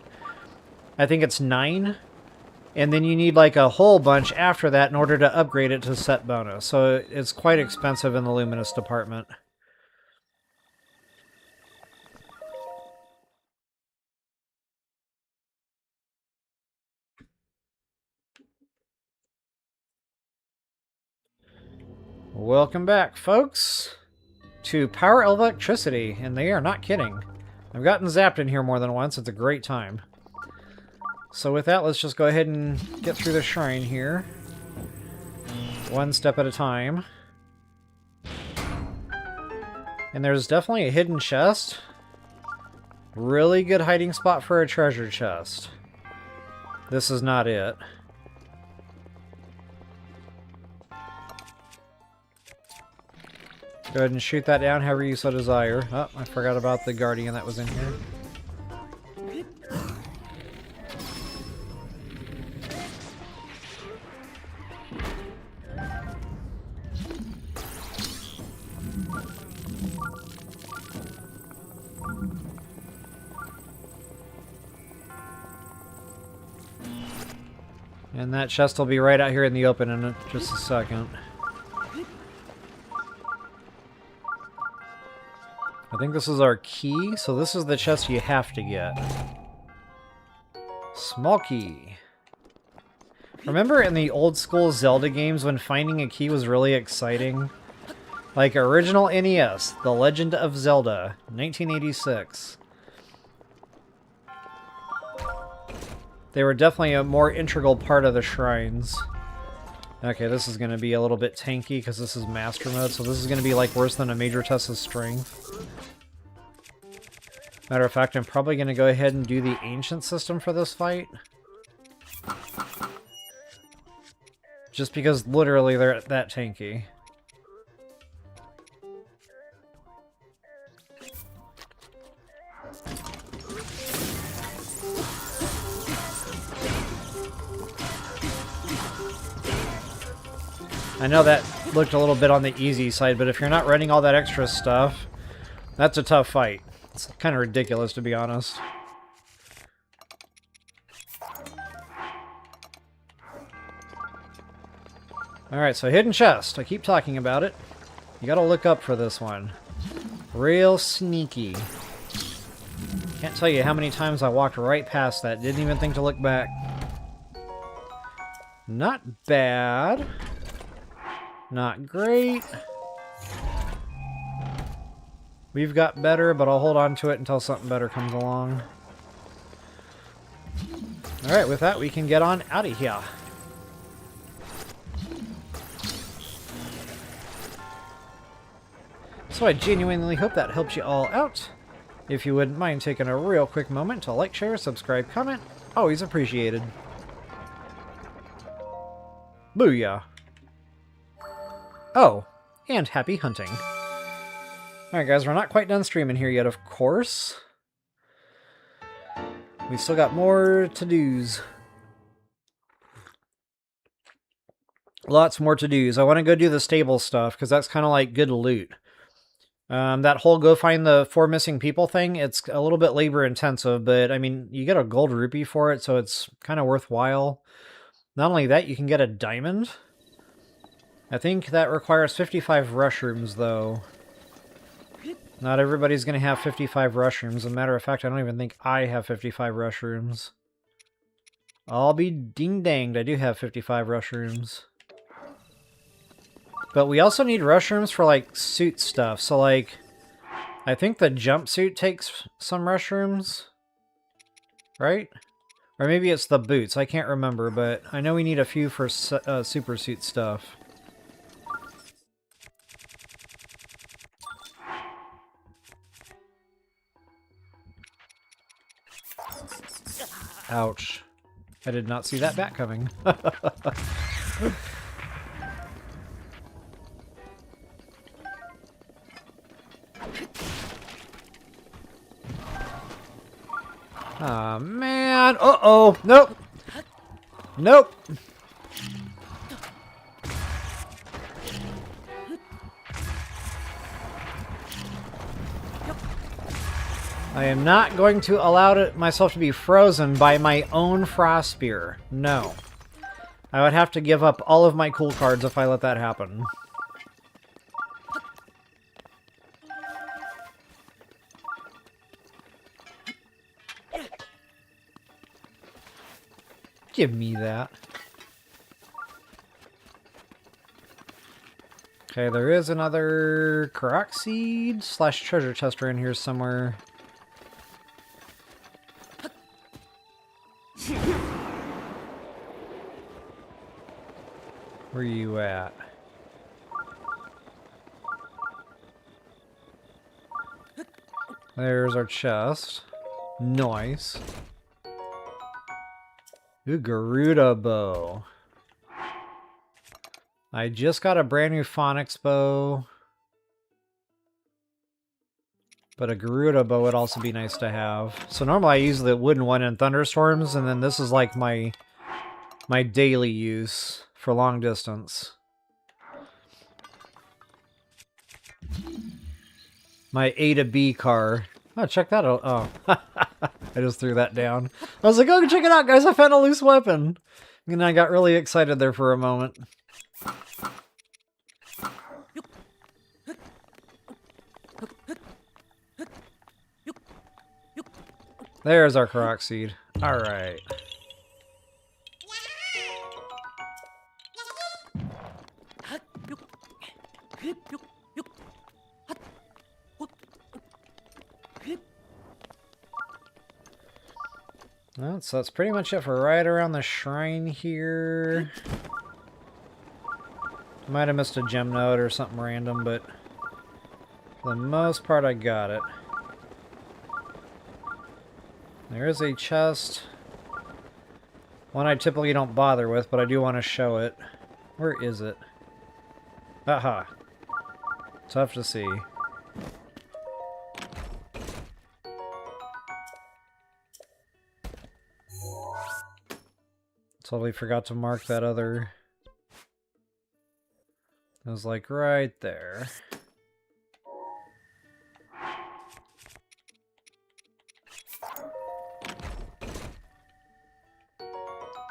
I think it's 9. And then you need like a whole bunch after that in order to upgrade it to set bonus. So it's quite expensive in the Luminous department. Welcome back, folks, to Power Electricity, and they are not kidding. I've gotten zapped in here more than once. It's a great time. So with that, let's just go ahead and get through the shrine here. One step at a time. And there's definitely a hidden chest. Really good hiding spot for a treasure chest. This is not it. Go ahead and shoot that down however you so desire. Oh, I forgot about the guardian that was in here. And that chest will be right out here in the open in just a second. I think this is our key, so this is the chest you have to get. Small key. Remember in the old school Zelda games when finding a key was really exciting? Like original NES, The Legend of Zelda, 1986. They were definitely a more integral part of the shrines. Okay, this is going to be a little bit tanky because this is Master Mode, so this is going to be like worse than a major test of strength. Matter of fact, I'm probably going to go ahead and do the Ancient system for this fight. Just because literally they're that tanky. I know that looked a little bit on the easy side, but if you're not running all that extra stuff, that's a tough fight. It's kind of ridiculous, to be honest. Alright, so hidden chest. I keep talking about it. You gotta look up for this one. Real sneaky. Can't tell you how many times I walked right past that. Didn't even think to look back. Not bad. Not great. We've got better, but I'll hold on to it until something better comes along. Alright, with that, we can get on out of here. So I genuinely hope that helps you all out. If you wouldn't mind taking a real quick moment to like, share, subscribe, comment, always appreciated. Booyah. Oh, and happy hunting. Alright guys, we're not quite done streaming here yet, of course. We still got more to-dos. Lots more to-dos. I want to go do the stable stuff, because that's kind of like good loot. That whole go find the 4 missing people thing, it's a little bit labor intensive, but I mean, you get a gold rupee for it, so it's kind of worthwhile. Not only that, you can get a diamond. I think that requires 55 rushrooms, though. Not everybody's going to have 55 rushrooms. As a matter of fact, I don't even think I have 55 rushrooms. I'll be ding-danged, I do have 55 rushrooms. But we also need rushrooms for, like, suit stuff. So, like, I think the jumpsuit takes some rushrooms, right? Or maybe it's the boots. I can't remember, but I know we need a few for super suit stuff. Ouch. I did not see that bat coming. Aw, man. Uh-oh. Nope. Nope. I am not going to allow myself to be frozen by my own frost spear. No. I would have to give up all of my cool cards if I let that happen. Give me that. Okay, there is another Koroks seed / treasure chest in here somewhere. Where are you at? There's our chest. Nice. Ooh, Gerudo bow. I just got a brand new Phonics bow. But a Gerudo bow would also be nice to have. So normally I use the wooden one in thunderstorms, and then this is like my daily use for long distance. My A to B car. Oh, check that out. Oh. I just threw that down. I was like, oh, check it out, guys. I found a loose weapon. And I got really excited there for a moment. There's our Koroks seed. All right. Well, so that's pretty much it for right around the shrine here. Might have missed a gem node or something random, but for the most part I got it. There is a chest. One I typically don't bother with, but I do want to show it. Where is it? Aha. Tough to see. Totally forgot to mark that other... It was like right there.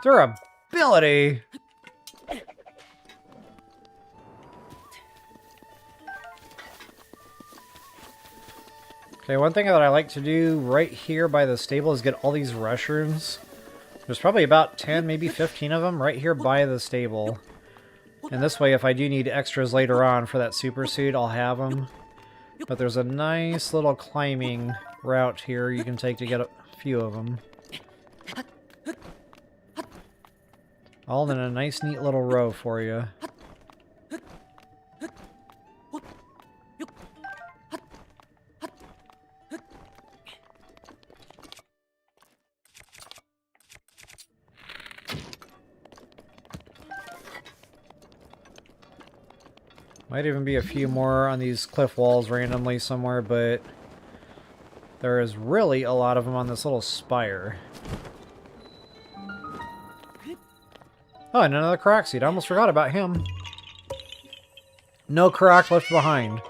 Durability! Okay, one thing that I like to do right here by the stable is get all these rushrooms. There's probably about 10, maybe 15 of them right here by the stable. And this way, if I do need extras later on for that super suit, I'll have them. But there's a nice little climbing route here you can take to get a few of them. All in a nice, neat little row for you. Might even be a few more on these cliff walls randomly somewhere, but there is really a lot of them on this little spire. Oh, and another Korok seed. I almost forgot about him. No Korok left behind.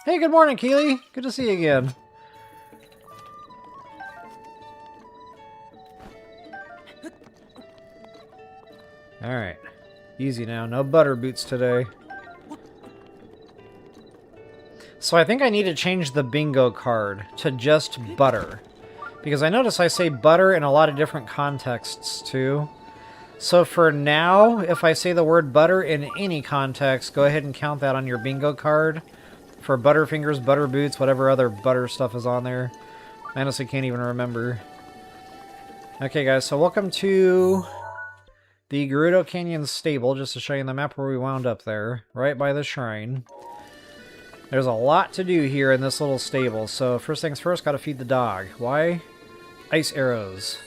Hey, good morning, Keely. Good to see you again. Alright. Easy now. No butter boots today. So I think I need to change the bingo card to just butter. Because I notice I say butter in a lot of different contexts, too. So for now, if I say the word butter in any context, go ahead and count that on your bingo card. For Butterfingers, Butter Boots, whatever other butter stuff is on there. I honestly can't even remember. Okay, guys, so welcome to the Gerudo Canyon Stable, just to show you the map where we wound up there, right by the shrine. There's a lot to do here in this little stable, so first things first, gotta feed the dog. Why? Ice arrows.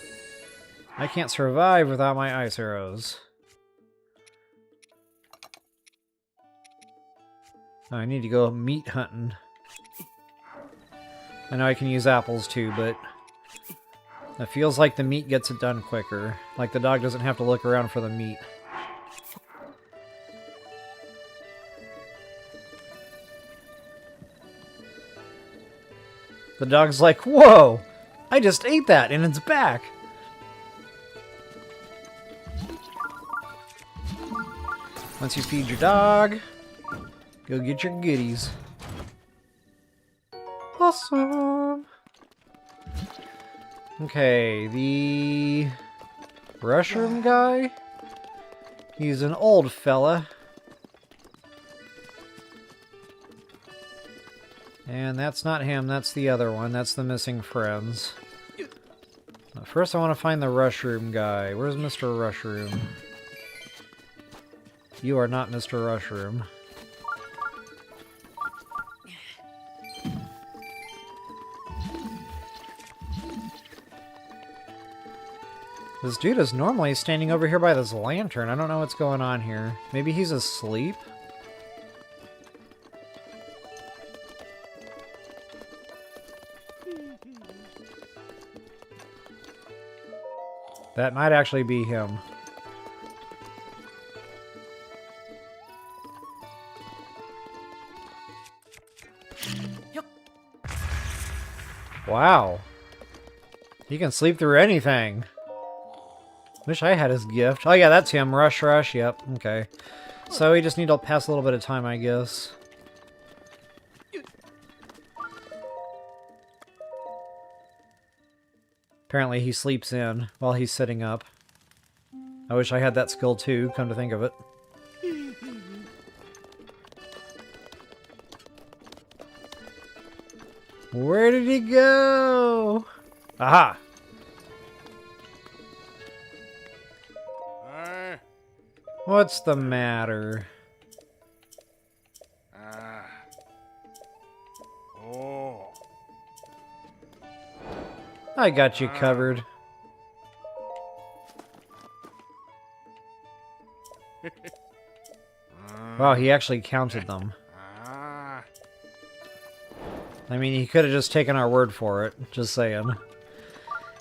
I can't survive without my ice arrows. I need to go meat hunting. I know I can use apples too, but it feels like the meat gets it done quicker. Like the dog doesn't have to look around for the meat. The dog's like, whoa! I just ate that and it's back! Once you feed your dog, go get your goodies. Awesome! Okay, the mushroom guy. He's an old fella. And that's not him, that's the other one. That's the missing friends. First I want to find the Rushroom guy. Where's Mr. Rushroom? You are not Mr. Rushroom. This dude is normally standing over here by this lantern. I don't know what's going on here. Maybe he's asleep? That might actually be him. Wow. He can sleep through anything. Wish I had his gift. Oh yeah, that's him. Rush, rush. Yep. Okay. So we just need to pass a little bit of time, I guess. Apparently he sleeps in while he's sitting up. I wish I had that skill too, come to think of it. Where did he go? Aha! What's the matter? I got you covered. Wow, he actually counted them. I mean, he could have just taken our word for it. Just saying.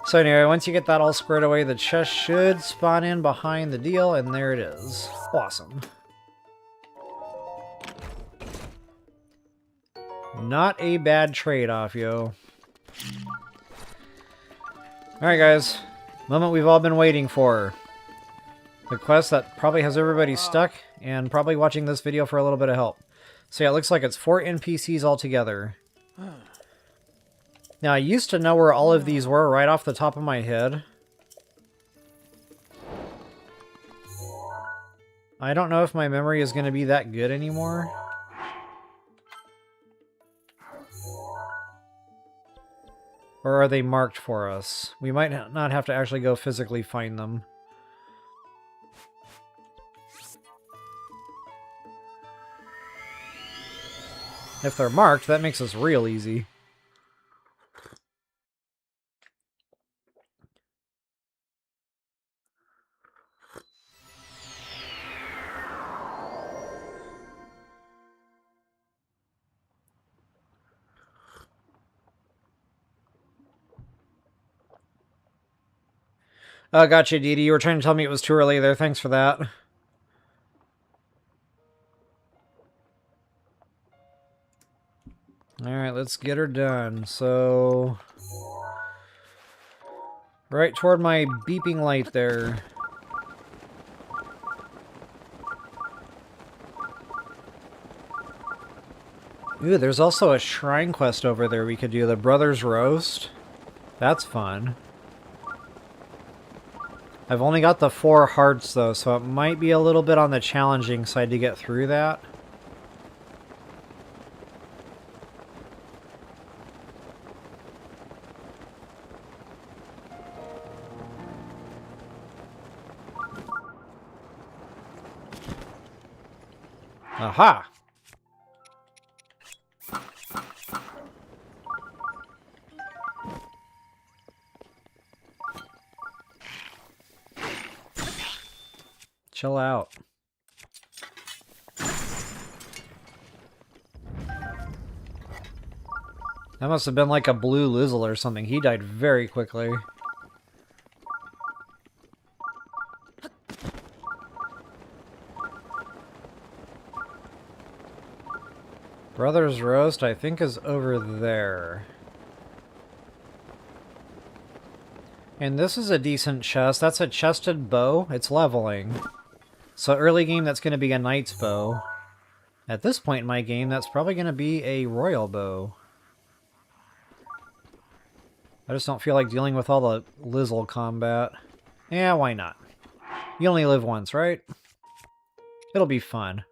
So anyway, once you get that all squared away, the chest should spawn in behind the deal, and there it is. Awesome. Not a bad trade-off, yo. Alright, guys. Moment we've all been waiting for. The quest that probably has everybody stuck, and probably watching this video for a little bit of help. So yeah, it looks like it's 4 NPCs altogether. Now, I used to know where all of these were right off the top of my head. I don't know if my memory is going to be that good anymore. Or are they marked for us? We might not have to actually go physically find them. If they're marked, that makes us real easy. Oh, gotcha, Dee Dee. You were trying to tell me it was too early there. Thanks for that. Alright, let's get her done. So... right toward my beeping light there. Ooh, there's also a shrine quest over there we could do. The Brothers Roast. That's fun. I've only got the 4 hearts, though, so it might be a little bit on the challenging side to get through that. Aha! Chill out. That must have been like a blue Lizzle or something. He died very quickly. Brothers Roast, I think, is over there. And this is a decent chest. That's a chested bow. It's leveling. So early game, that's going to be a knight's bow. At this point in my game, that's probably going to be a royal bow. I just don't feel like dealing with all the Lizzle combat. Yeah, why not? You only live once, right? It'll be fun.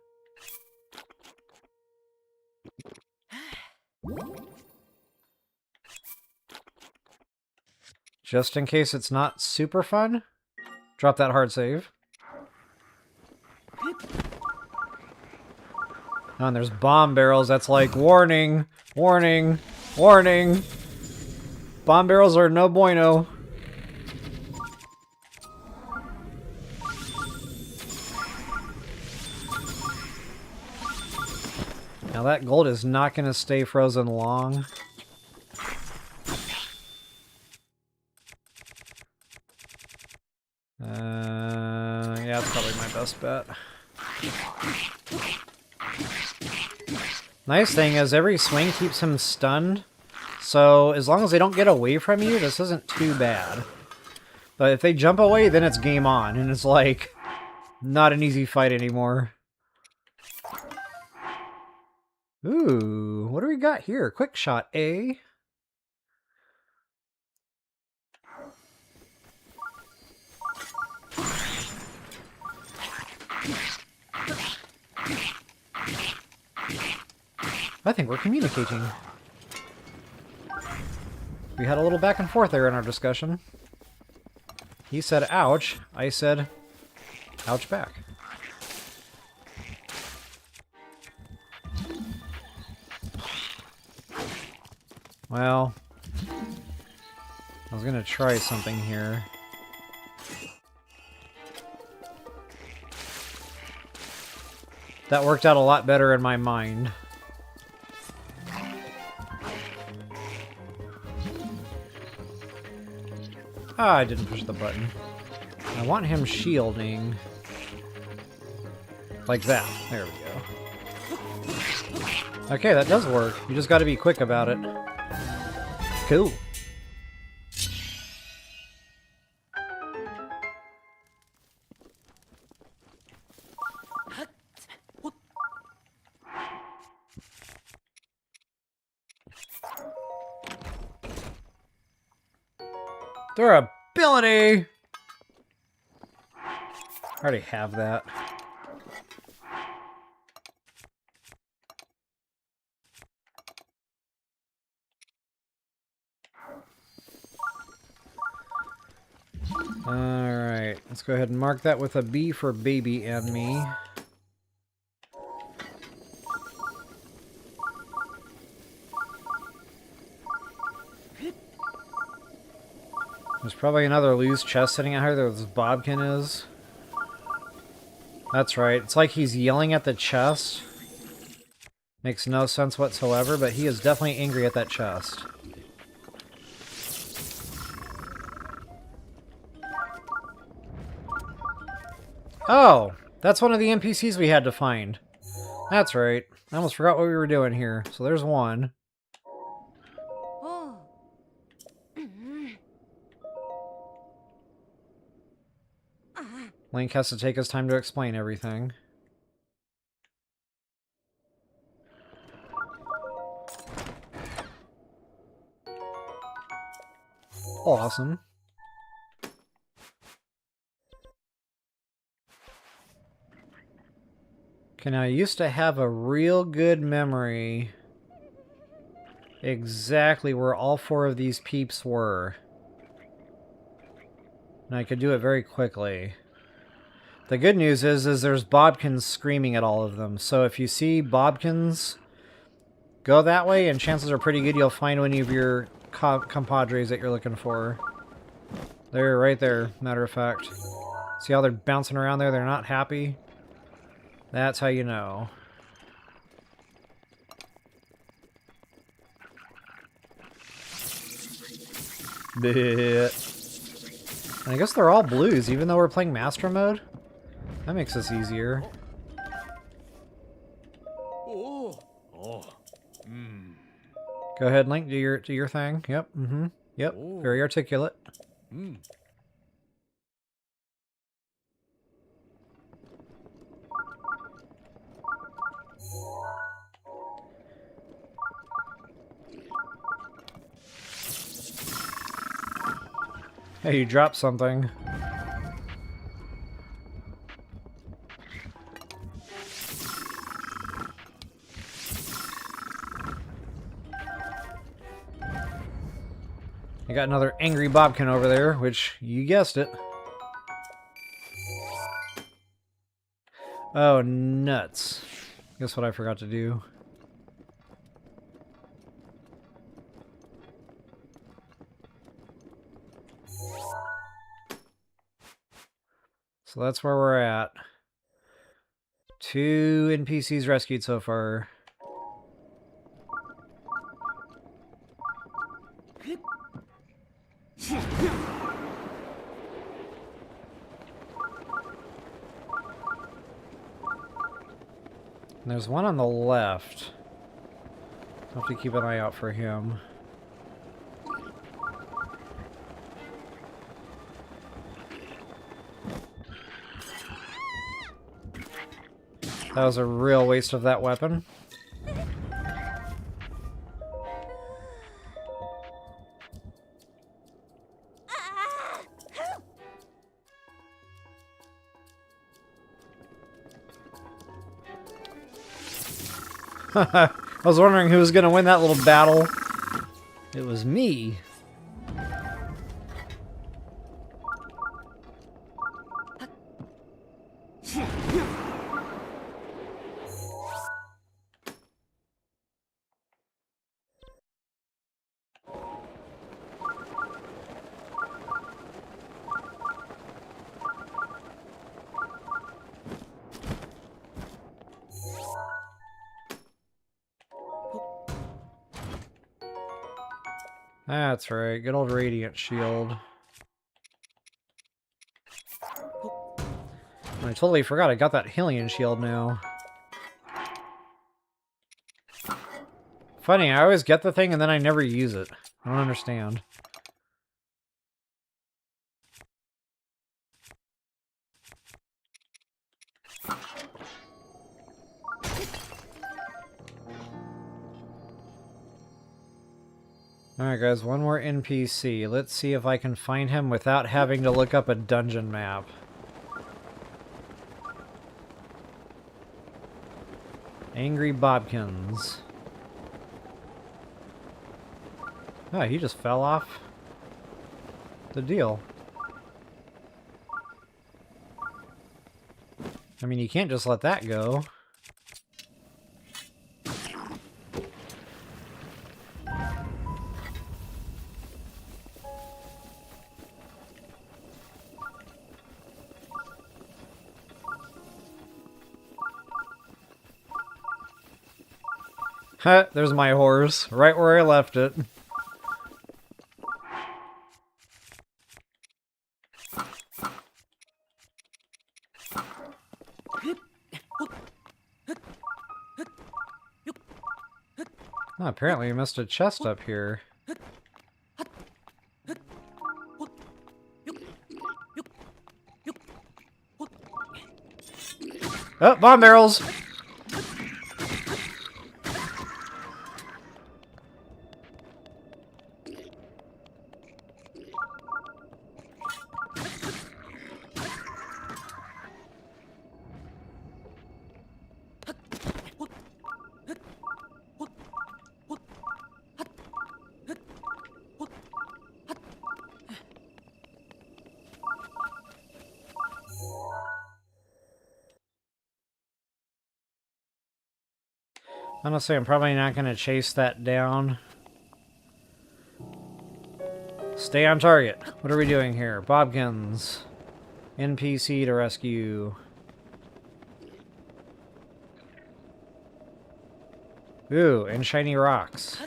Just in case it's not super fun, drop that hard save. Oh, and there's bomb barrels. That's like, warning, warning, warning. Bomb barrels are no bueno. Now that gold is not going to stay frozen long. Yeah, that's probably my best bet. Nice thing is every swing keeps him stunned, so as long as they don't get away from you, this isn't too bad. But if they jump away, then it's game on, and it's like, not an easy fight anymore. Ooh, what do we got here? Quick shot, A. I think we're communicating. We had a little back and forth there in our discussion. He said, ouch. I said, ouch back. Well, I was gonna try something here. That worked out a lot better in my mind. Ah, I didn't push the button. I want him shielding. Like that. There we go. Okay, that does work. You just gotta be quick about it. Cool. Durability! I already have that. Alright, let's go ahead and mark that with a B for baby and me. There's probably another loose chest sitting out here that this Bobkin is. That's right. It's like he's yelling at the chest. Makes no sense whatsoever, but he is definitely angry at that chest. Oh! That's one of the NPCs we had to find. That's right. I almost forgot what we were doing here. So there's one.
Oh.
Link has to take his time to explain everything. Awesome. Okay, now I used to have a real good memory exactly where all 4 of these peeps were. And I could do it very quickly. The good news is there's Bobkins screaming at all of them. So if you see Bobkins, go that way, and chances are pretty good you'll find one of your compadres that you're looking for. They're right there, matter of fact. See how they're bouncing around there? They're not happy. That's how you know. And I guess they're all blues, even though we're playing Master Mode. That makes this easier.
Oh.
Go ahead, Link, do your thing. Yep, Yep, very articulate. Hey, you dropped something. I got another angry Bobkin over there, which, you guessed it. Oh, nuts. Guess what I forgot to do? So that's where we're at. 2 NPCs rescued so far. And there's one on the left. I'll have to keep an eye out for him. That was a real waste of that weapon. I was wondering who was going to win that little battle. It was me. That's right, good old Radiant Shield. I totally forgot I got that Hylian Shield now. funny. I always get the thing and then I never use it. I don't understand. Alright guys, one more NPC. Let's see if I can find him without having to look up a dungeon map. Angry Bobkins. Oh, he just fell off the deal. I mean, you can't just let that go. Ha, there's my horse, right where I left it. Oh, apparently you missed a chest up here. Oh, bomb barrels! Honestly, I'm probably not going to chase that down. Stay on target. What are we doing here? Bobkins. NPC to rescue. Ooh, and shiny rocks.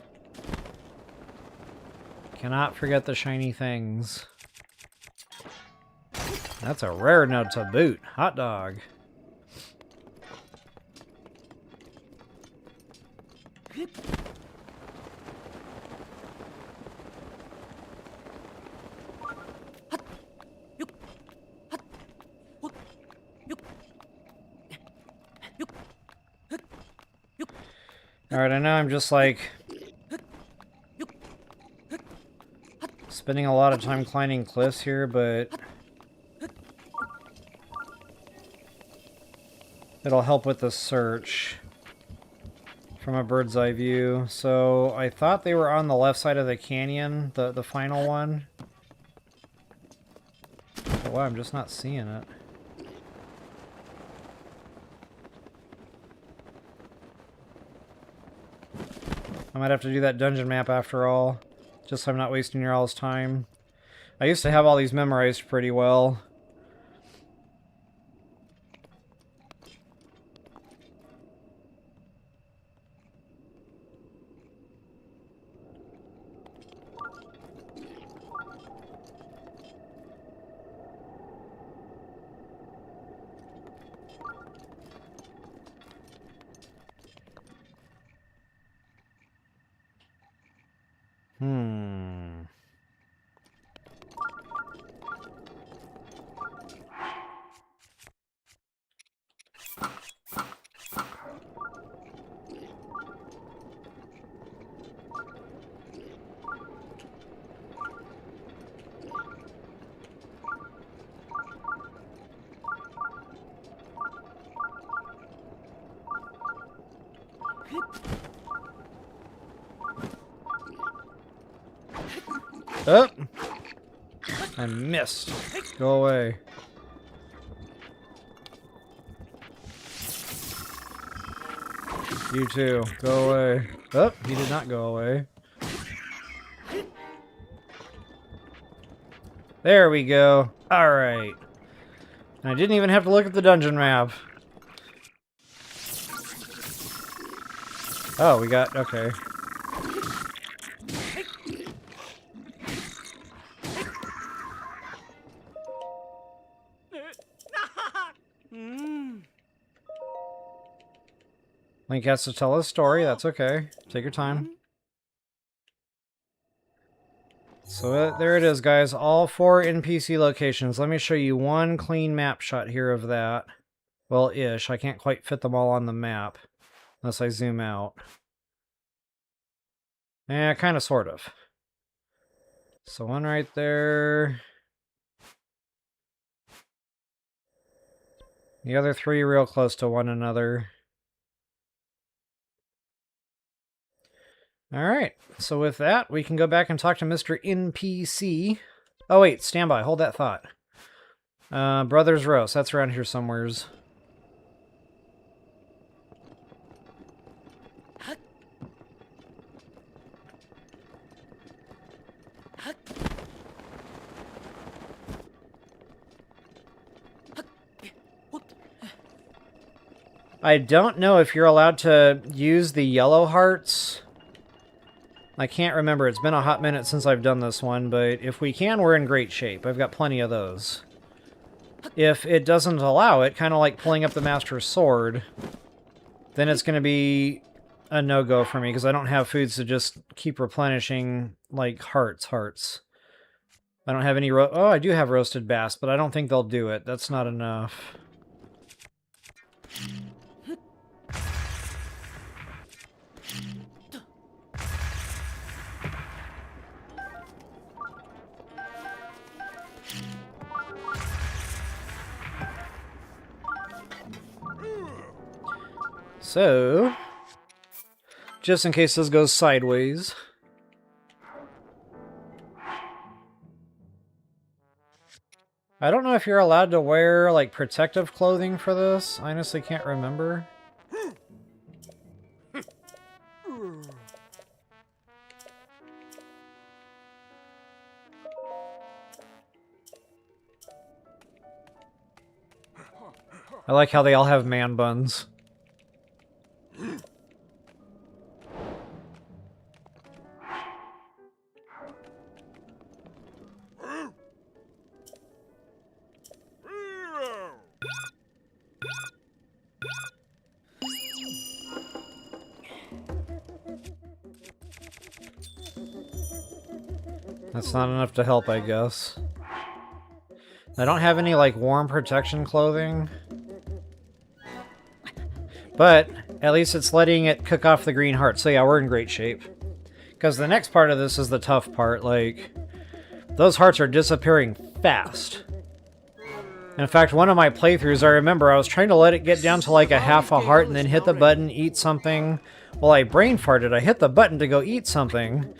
Cannot forget the shiny things. That's a rare note to boot. Hot dog. Alright, I know I'm just like spending a lot of time climbing cliffs here, but it'll help with the search from a bird's eye view. So I thought they were on the left side of the canyon, the final one. But wow, I'm just not seeing it. I might have to do that dungeon map after all, just so I'm not wasting your all's time. I used to have all these memorized pretty well. Oh! I missed. Go away. You too. Go away. Oh, he did not go away. There we go. Alright. And I didn't even have to look at the dungeon map. Oh, we got... okay. Link has to tell his story. That's okay. Take your time. So there it is, guys. All 4 NPC locations. Let me show you one clean map shot here of that. Well, ish. I can't quite fit them all on the map unless I zoom out. Kind of, sort of. So one right there. The other 3 real close to one another. Alright, so with that, we can go back and talk to Mr. NPC. Oh wait, stand by, hold that thought. Brothers Roast, that's around here somewheres. I don't know if you're allowed to use the yellow hearts. I can't remember. It's been a hot minute since I've done this one, but if we can, we're in great shape. I've got plenty of those. If it doesn't allow it, kind of like pulling up the Master's Sword, then it's going to be a no-go for me, because I don't have foods to just keep replenishing, like, hearts. I don't have any oh, I do have roasted bass, but I don't think they'll do it. That's not enough. So, just in case this goes sideways. I don't know if you're allowed to wear, like, protective clothing for this. I honestly can't remember. I like how they all have man buns. That's not enough to help, I guess. I don't have any, like, warm protection clothing. But at least it's letting it cook off the green heart. So yeah, we're in great shape. Because the next part of this is the tough part. Like, those hearts are disappearing fast. In fact, one of my playthroughs, I remember I was trying to let it get down to like a half a heart and then hit the button, eat something. Well, I brain farted. I hit the button to go eat something.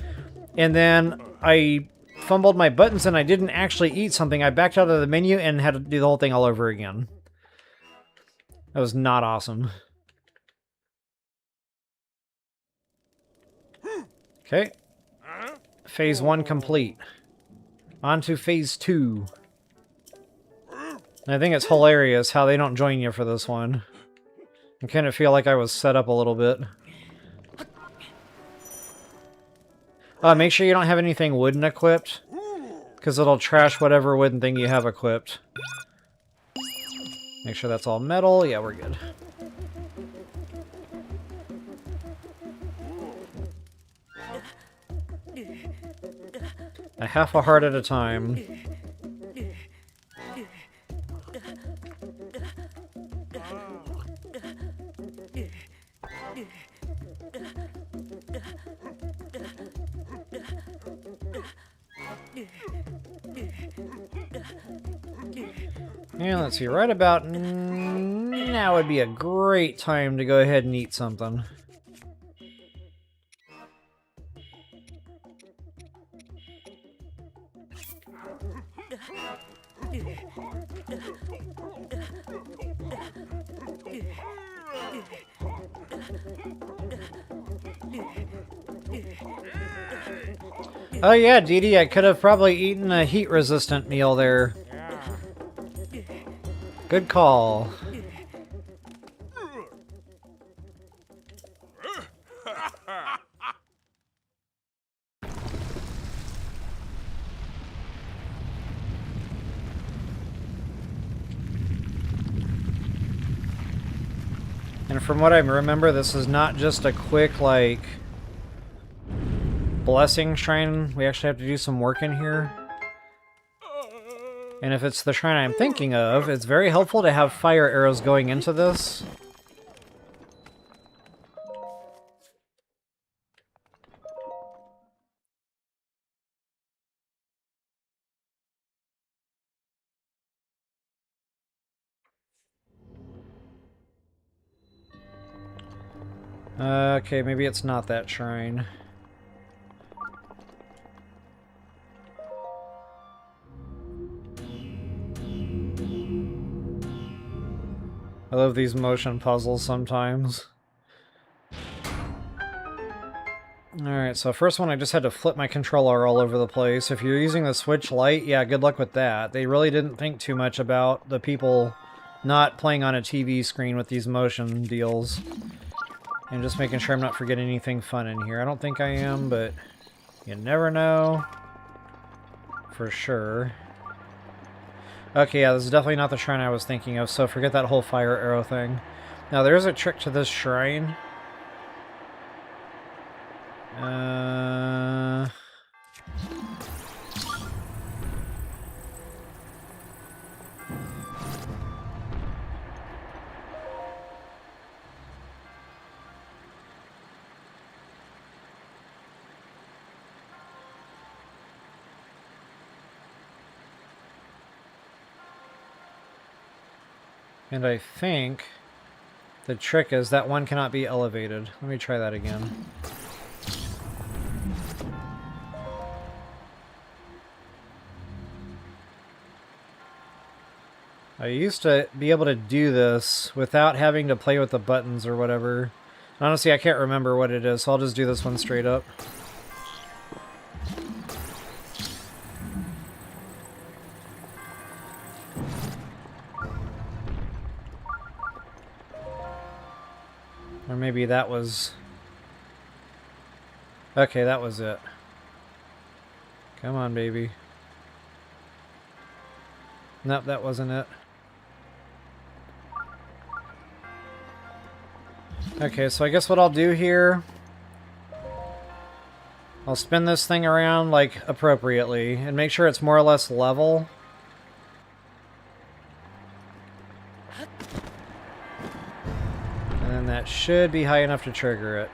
And then I fumbled my buttons and I didn't actually eat something. I backed out of the menu and had to do the whole thing all over again. That was not awesome. Okay. Phase 1 complete. On to Phase 2. I think it's hilarious how they don't join you for this one. I kind of feel like I was set up a little bit. Make sure you don't have anything wooden equipped, because it'll trash whatever wooden thing you have equipped. Make sure that's all metal. Yeah, we're good. A half a heart at a time. And let's see, right about now would be a great time to go ahead and eat something. Oh yeah, Dee Dee, I could have probably eaten a heat-resistant meal there. Good call. And from what I remember, this is not just a quick, like, blessing shrine, we actually have to do some work in here. And if it's the shrine I'm thinking of, it's very helpful to have fire arrows going into this. Okay, maybe it's not that shrine. I love these motion puzzles sometimes. Alright, so first one I just had to flip my controller all over the place. If you're using the Switch Lite, yeah, good luck with that. They really didn't think too much about the people not playing on a TV screen with these motion deals. And just making sure I'm not forgetting anything fun in here. I don't think I am, but you never know. For sure. Okay, yeah, this is definitely not the shrine I was thinking of, so forget that whole fire arrow thing. Now, there's a trick to this shrine. And I think the trick is that one cannot be elevated. Let me try that again. I used to be able to do this without having to play with the buttons or whatever. Honestly, I can't remember what it is, so I'll just do this one straight up. Or maybe that was... Okay, that was it. Come on, baby. Nope, that wasn't it. Okay, so I guess what I'll do here... I'll spin this thing around, like, appropriately, and make sure it's more or less level. And then that should be high enough to trigger it.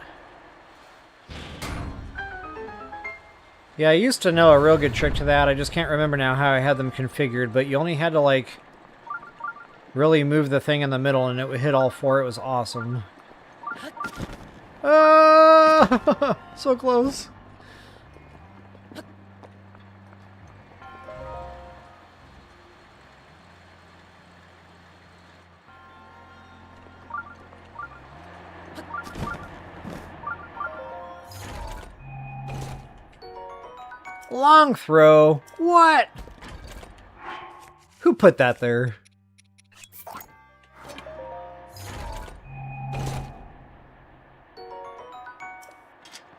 Yeah, I used to know a real good trick to that. I just can't remember now how I had them configured, but you only had to, like, really move the thing in the middle and it would hit all four. It was awesome. Ah! So close. Long throw? What? Who put that there?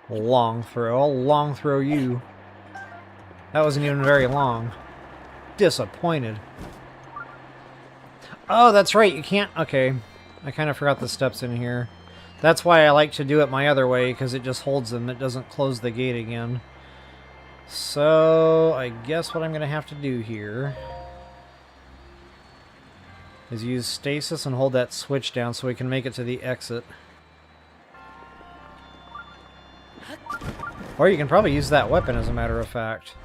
Long throw. I'll long throw you. That wasn't even very long. Disappointed. Oh, that's right. You can't... Okay. I kind of forgot the steps in here. That's why I like to do it my other way, because it just holds them. It doesn't close the gate again. So, I guess what I'm going to have to do here is use stasis and hold that switch down so we can make it to the exit. Or you can probably use that weapon, as a matter of fact.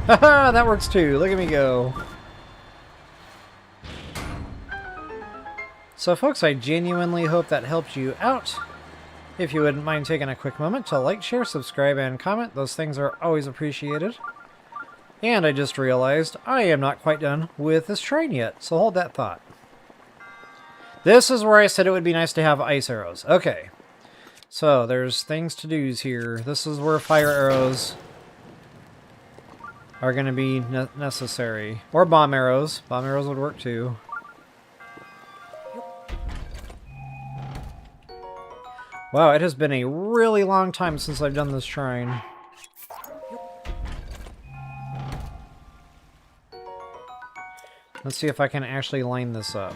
Haha, that works too. Look at me go. So folks, I genuinely hope that helped you out. If you wouldn't mind taking a quick moment to like, share, subscribe, and comment, those things are always appreciated. And I just realized I am not quite done with this shrine yet, so hold that thought. This is where I said it would be nice to have ice arrows. Okay. So, there's things to do here. This is where fire arrows are going to be necessary. Or bomb arrows. Bomb arrows would work too. Wow, it has been a really long time since I've done this shrine. Let's see if I can actually line this up.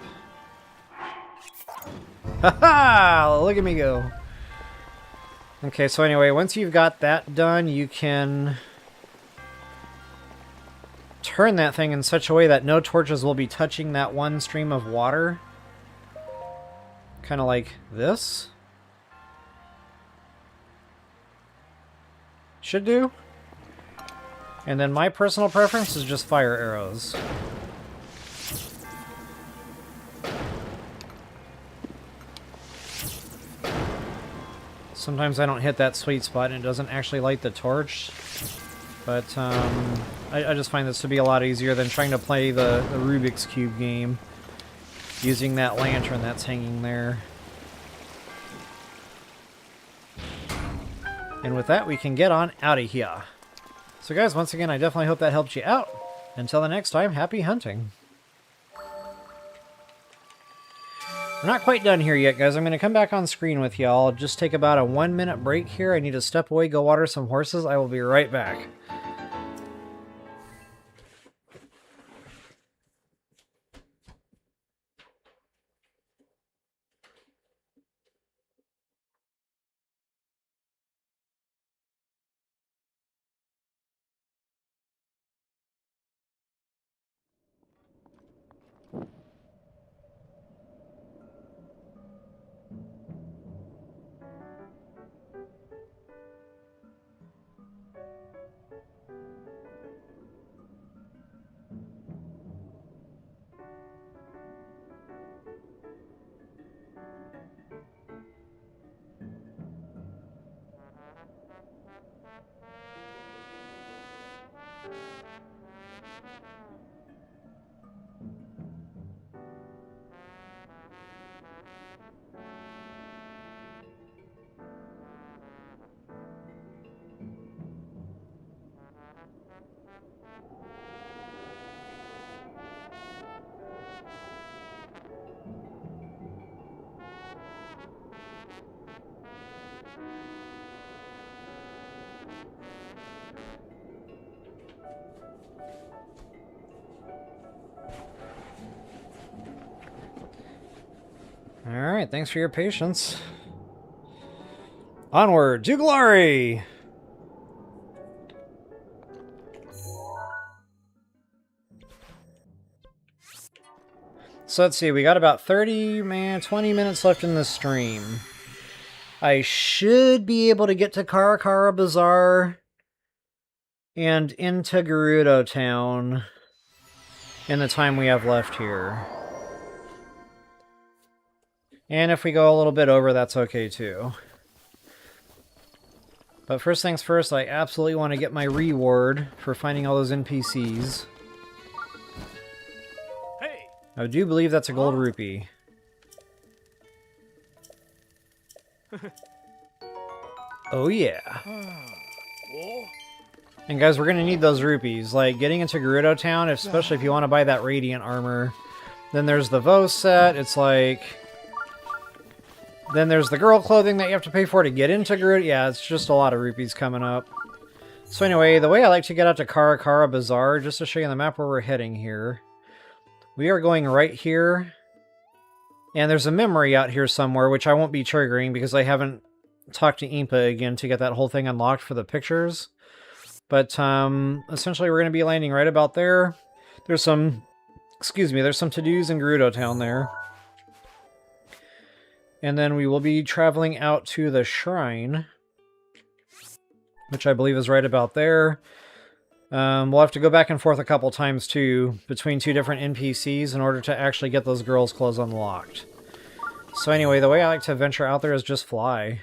Haha! Look at me go. Okay, so anyway, once you've got that done, you can turn that thing in such a way that no torches will be touching that one stream of water. Kind of like this. Should do. And then my personal preference is just fire arrows. Sometimes I don't hit that sweet spot and it doesn't actually light the torch. But I just find this to be a lot easier than trying to play the Rubik's Cube game using that lantern that's hanging there. And with that, we can get on out of here. So guys, once again, I definitely hope that helped you out. Until the next time, happy hunting. We're not quite done here yet, guys. I'm going to come back on screen with y'all. Just take about a 1-minute break here. I need to step away, go water some horses. I will be right back. Alright, thanks for your patience. Onward to glory! So let's see, we got about 20 minutes left in this stream. I should be able to get to Karakara Bazaar and into Gerudo Town in the time we have left here. And if we go a little bit over, that's okay too. But first things first, I absolutely want to get my reward for finding all those NPCs.
Hey!
I do believe that's a gold rupee. Oh yeah. And guys, we're going to need those rupees. Like, getting into Gerudo Town, especially if you want to buy that Radiant armor. Then there's the Vos set. It's like... Then there's the girl clothing that you have to pay for to get into Gerudo. Yeah, it's just a lot of rupees coming up. So anyway, the way I like to get out to Karakara Bazaar, just to show you the map where we're heading here. We are going right here. And there's a memory out here somewhere, which I won't be triggering because I haven't talked to Impa again to get that whole thing unlocked for the pictures. But essentially we're going to be landing right about there. There's some, there's some to-dos in Gerudo Town there. And then we will be traveling out to the shrine, which I believe is right about there. We'll have to go back and forth a couple times, too, between two different NPCs in order to actually get those girls' clothes unlocked. So anyway, the way I like to venture out there is just fly.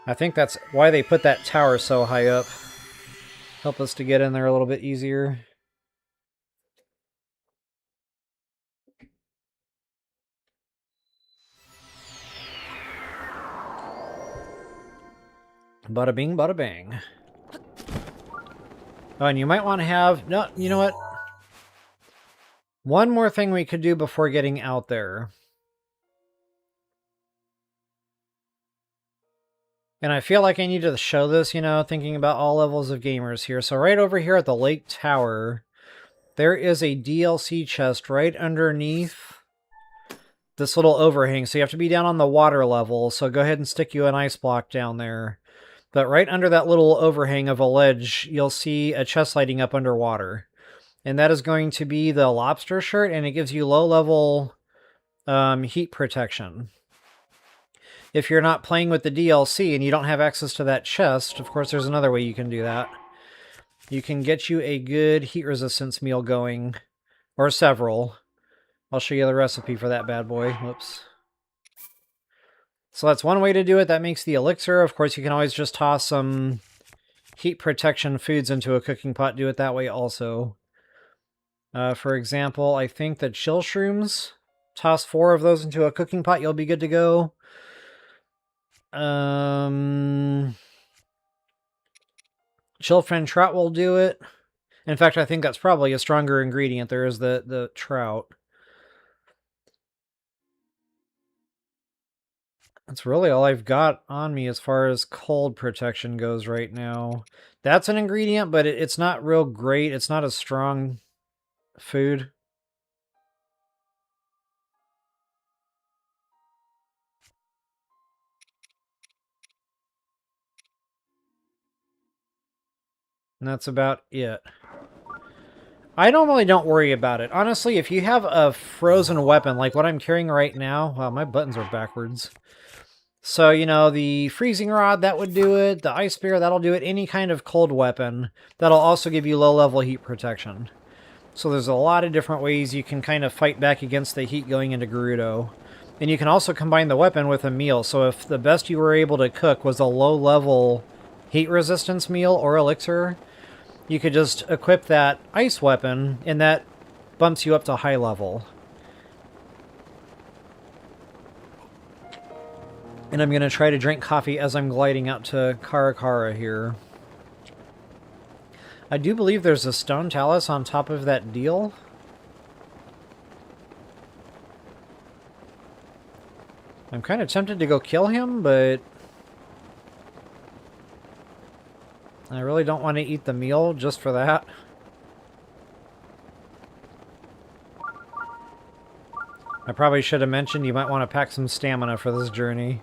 I think that's why they put that tower so high up. Help us to get in there a little bit easier. Bada bing, bada bang. Oh, and you might want to have... No, you know what? One more thing we could do before getting out there. And I feel like I need to show this, you know, thinking about all levels of gamers here. So right over here at the Lake Tower, there is a DLC chest right underneath this little overhang, so you have to be down on the water level, so go ahead and stick you an ice block down there. But right under that little overhang of a ledge, you'll see a chest lighting up underwater. And that is going to be the lobster shirt, and it gives you low-level heat protection. If you're not playing with the DLC and you don't have access to that chest, of course there's another way you can do that. You can get you a good heat resistance meal going, or several. I'll show you the recipe for that bad boy. Whoops. So that's one way to do it. That makes the elixir. Of course, you can always just toss some heat protection foods into a cooking pot. Do it that way also. For example, I think the chill shrooms, toss 4 of those into a cooking pot, you'll be good to go. Chill fin trout will do it. In fact, I think that's probably a stronger ingredient. There is the trout. That's really all I've got on me as far as cold protection goes right now. That's an ingredient, but it's not real great. It's not a strong food. And that's about it. I normally don't worry about it. Honestly, if you have a frozen weapon, like what I'm carrying right now... Wow, my buttons are backwards. So, you know, the freezing rod, that would do it. The ice spear, that'll do it. Any kind of cold weapon, that'll also give you low-level heat protection. So there's a lot of different ways you can kind of fight back against the heat going into Gerudo. And you can also combine the weapon with a meal. So if the best you were able to cook was a low-level heat resistance meal or elixir, you could just equip that ice weapon, and that bumps you up to high level. And I'm going to try to drink coffee as I'm gliding out to Karakara here. I do believe there's a stone talus on top of that deal. I'm kind of tempted to go kill him, but I really don't want to eat the meal just for that. I probably should have mentioned you might want to pack some stamina for this journey.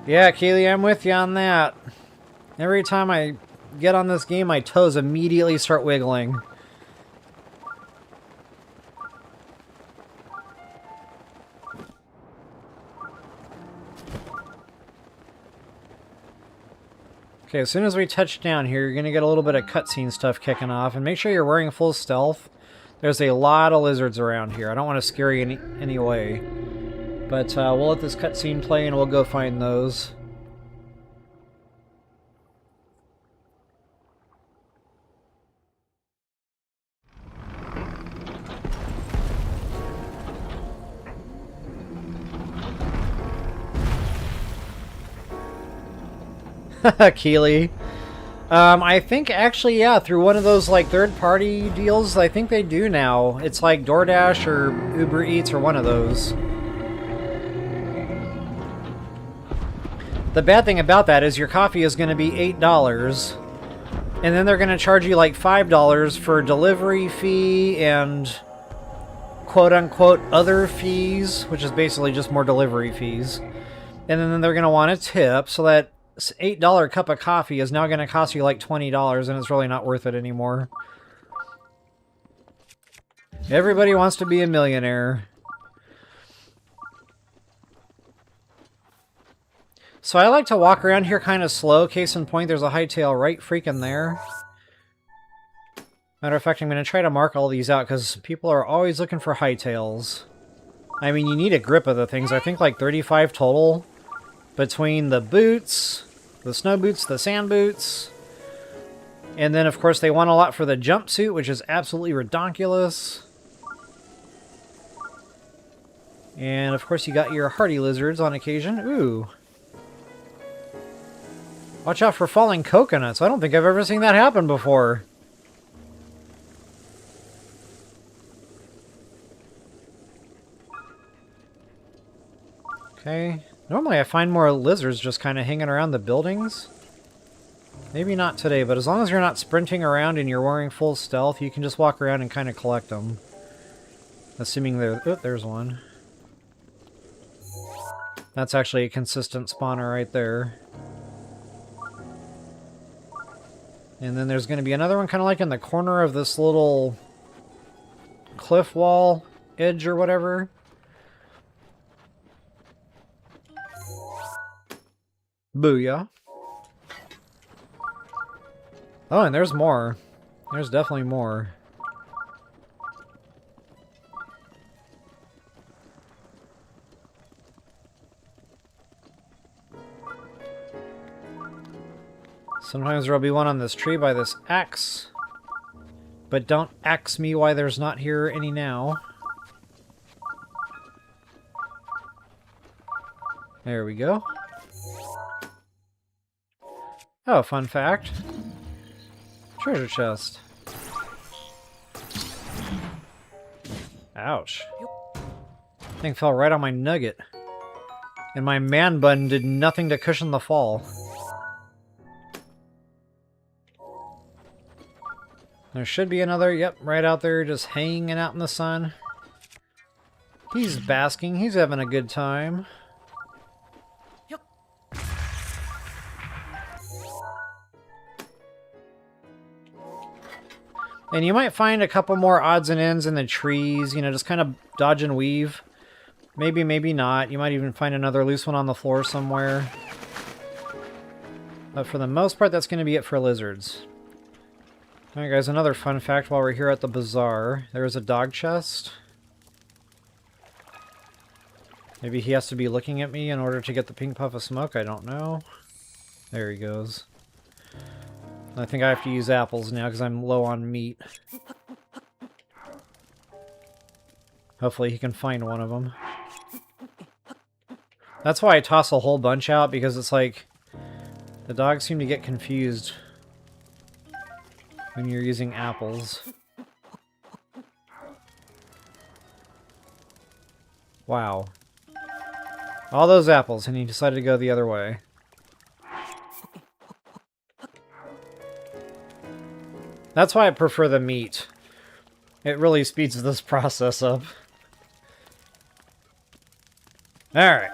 Yeah, Keely, I'm with you on that. Every time I get on this game, my toes immediately start wiggling. Okay, as soon as we touch down here, you're going to get a little bit of cutscene stuff kicking off. And make sure you're wearing full stealth. There's a lot of lizards around here. I don't want to scare you any way. But we'll let this cutscene play and we'll go find those. Keely. I think actually, yeah, through one of those like third-party deals, I think they do now. It's like DoorDash or Uber Eats or one of those. The bad thing about that is your coffee is going to be $8, and then they're going to charge you like $5 for delivery fee and quote-unquote other fees, which is basically just more delivery fees. And then they're going to want a tip, so that $8 cup of coffee is now going to cost you like $20, and it's really not worth it anymore. Everybody wants to be a millionaire. So I like to walk around here kind of slow. Case in point, there's a hightail right freaking there. Matter of fact, I'm going to try to mark all these out because people are always looking for hightails. I mean, you need a grip of the things. I think like 35 total between the boots, the snow boots, the sand boots. And then, of course, they want a lot for the jumpsuit, which is absolutely redonkulous. And, of course, you got your hardy lizards on occasion. Ooh. Watch out for falling coconuts. I don't think I've ever seen that happen before. Okay. Normally I find more lizards just kind of hanging around the buildings. Maybe not today, but as long as you're not sprinting around and you're wearing full stealth, you can just walk around and kind of collect them. Assuming there's one. That's actually a consistent spawner right there. And then there's going to be another one kind of like in the corner of this little cliff wall edge or whatever. Booyah. Oh, and there's more. There's definitely more. Sometimes there'll be one on this tree by this axe. But don't axe me why there's not here any now. There we go. Oh, fun fact. Treasure chest. Ouch. Thing fell right on my nugget. And my man bun did nothing to cushion the fall. There should be another, yep, right out there just hanging out in the sun. He's basking, he's having a good time.
Yep.
And you might find a couple more odds and ends in the trees, you know, just kind of dodge and weave. Maybe, maybe not. You might even find another loose one on the floor somewhere. But for the most part, that's going to be it for lizards. Alright guys, another fun fact while we're here at the bazaar. There is a dog chest. Maybe he has to be looking at me in order to get the pink puff of smoke, I don't know. There he goes. I think I have to use apples now because I'm low on meat. Hopefully he can find one of them. That's why I toss a whole bunch out, because it's like the dogs seem to get confused when you're using apples. Wow. All those apples, and he decided to go the other way. That's why I prefer the meat. It really speeds this process up. Alright.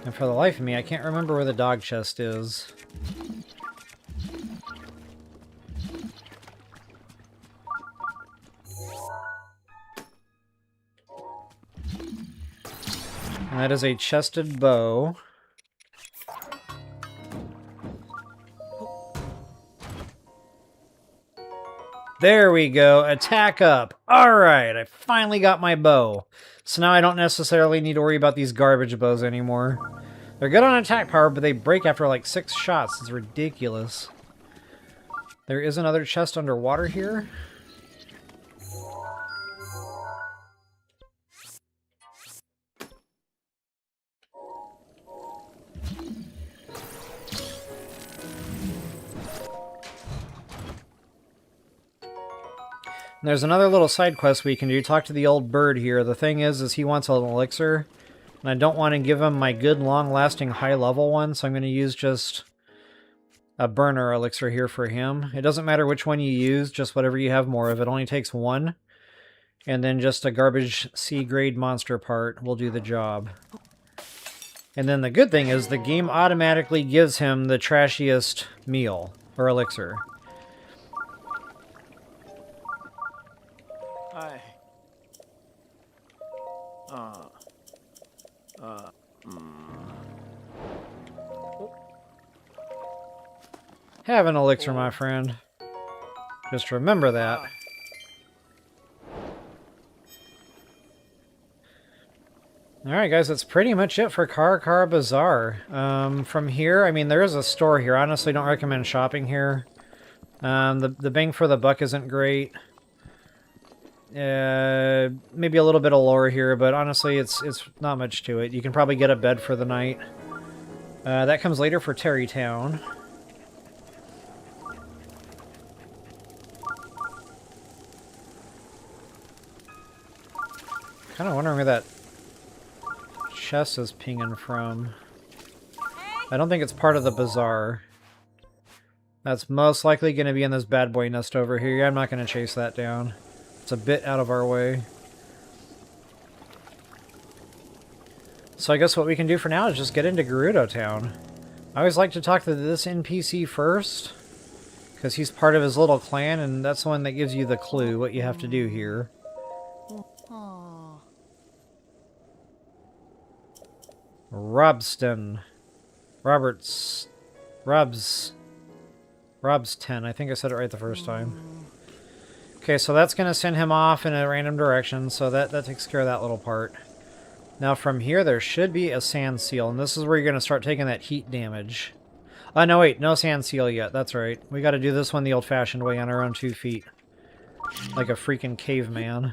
And for the life of me, I can't remember where the dog chest is. And that is a chested bow. There we go. Attack up. Alright, I finally got my bow. So now I don't necessarily need to worry about these garbage bows anymore. They're good on attack power, but they break after like 6 shots. It's ridiculous. There is another chest underwater here. And there's another little side quest we can do. Talk to the old bird here. The thing is he wants an elixir. And I don't want to give him my good, long-lasting, high-level one, so I'm going to use just a burner elixir here for him. It doesn't matter which one you use, just whatever you have more of. It only takes one. And then just a garbage C-grade monster part will do the job. And then the good thing is the game automatically gives him the trashiest meal, or elixir.
Hi.
Have an elixir, my friend. Just remember that. Alright guys, that's pretty much it for Koroks Bazaar. From here, I mean, there is a store here. I honestly don't recommend shopping here. The bang for the buck isn't great. Maybe a little bit of lore here, but honestly, it's not much to it. You can probably get a bed for the night. That comes later for Terrytown. Kind of wondering where that chest is pinging from. I don't think it's part of the bazaar. That's most likely going to be in this bad boy nest over here. I'm not going to chase that down. It's a bit out of our way. So I guess what we can do for now is just get into Gerudo Town. I always like to talk to this NPC first, because he's part of his little clan, and that's the one that gives you the clue what you have to do here.
Oh.
Robston. Robston. I think I said it right the first time. Okay, so that's going to send him off in a random direction, so that takes care of that little part. Now from here, there should be a sand seal, and this is where you're going to start taking that heat damage. Oh, no, wait, no sand seal yet. That's right. We got to do this one the old-fashioned way on our own 2 feet. Like a freaking caveman.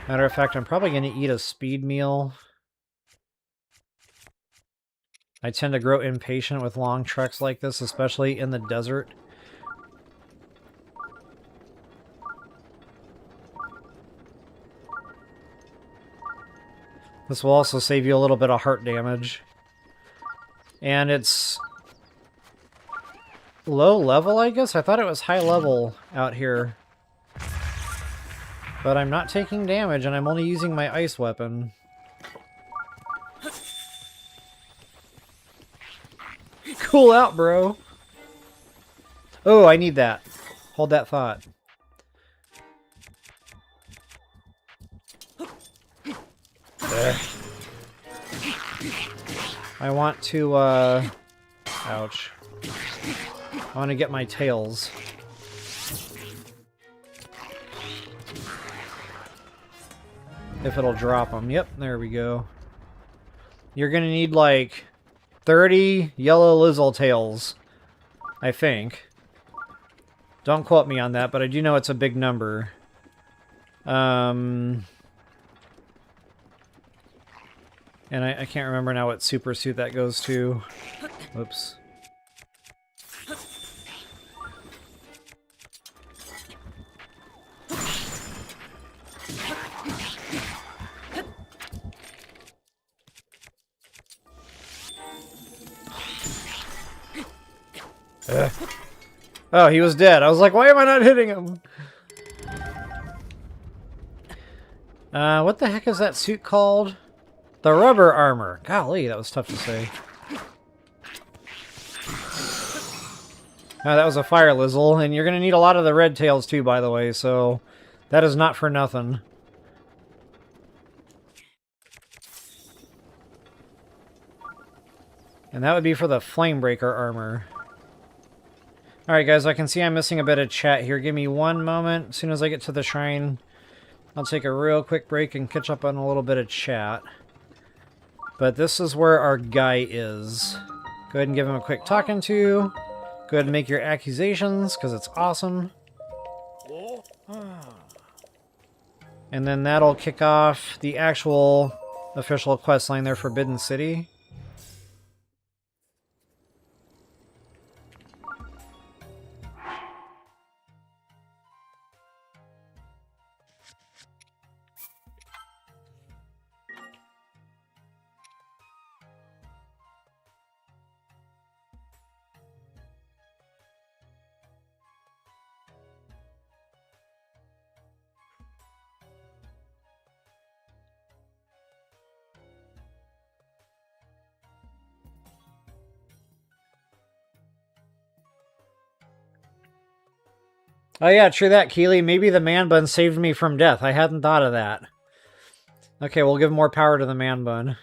Matter of fact, I'm probably going to eat a speed meal. I tend to grow impatient with long treks like this, especially in the desert. This will also save you a little bit of heart damage. And it's low level, I guess? I thought it was high level out here. But I'm not taking damage, and I'm only using my ice weapon. Cool out, bro. Oh, I need that. Hold that thought. I want to, ouch. I want to get my tails. If it'll drop them. Yep, there we go. You're gonna need, like, 30 yellow Lizzle tails, I think. Don't quote me on that, but I do know it's a big number. And I can't remember now what super suit that goes to. Oops. Oh, he was dead. I was like, why am I not hitting him? What the heck is that suit called? The rubber armor. Golly, that was tough to say. That was a fire Lizzle, and you're going to need a lot of the red tails too, by the way, so that is not for nothing. And that would be for the Flamebreaker armor. Alright guys, I can see I'm missing a bit of chat here. Give me one moment. As soon as I get to the shrine, I'll take a real quick break and catch up on a little bit of chat. But this is where our guy is. Go ahead and give him a quick talking to. Go ahead and make your accusations, because it's awesome. And then that'll kick off the actual official quest line there, Forbidden City. Oh yeah, true that, Keely. Maybe the man bun saved me from death. I hadn't thought of that. Okay, we'll give more power to the man bun.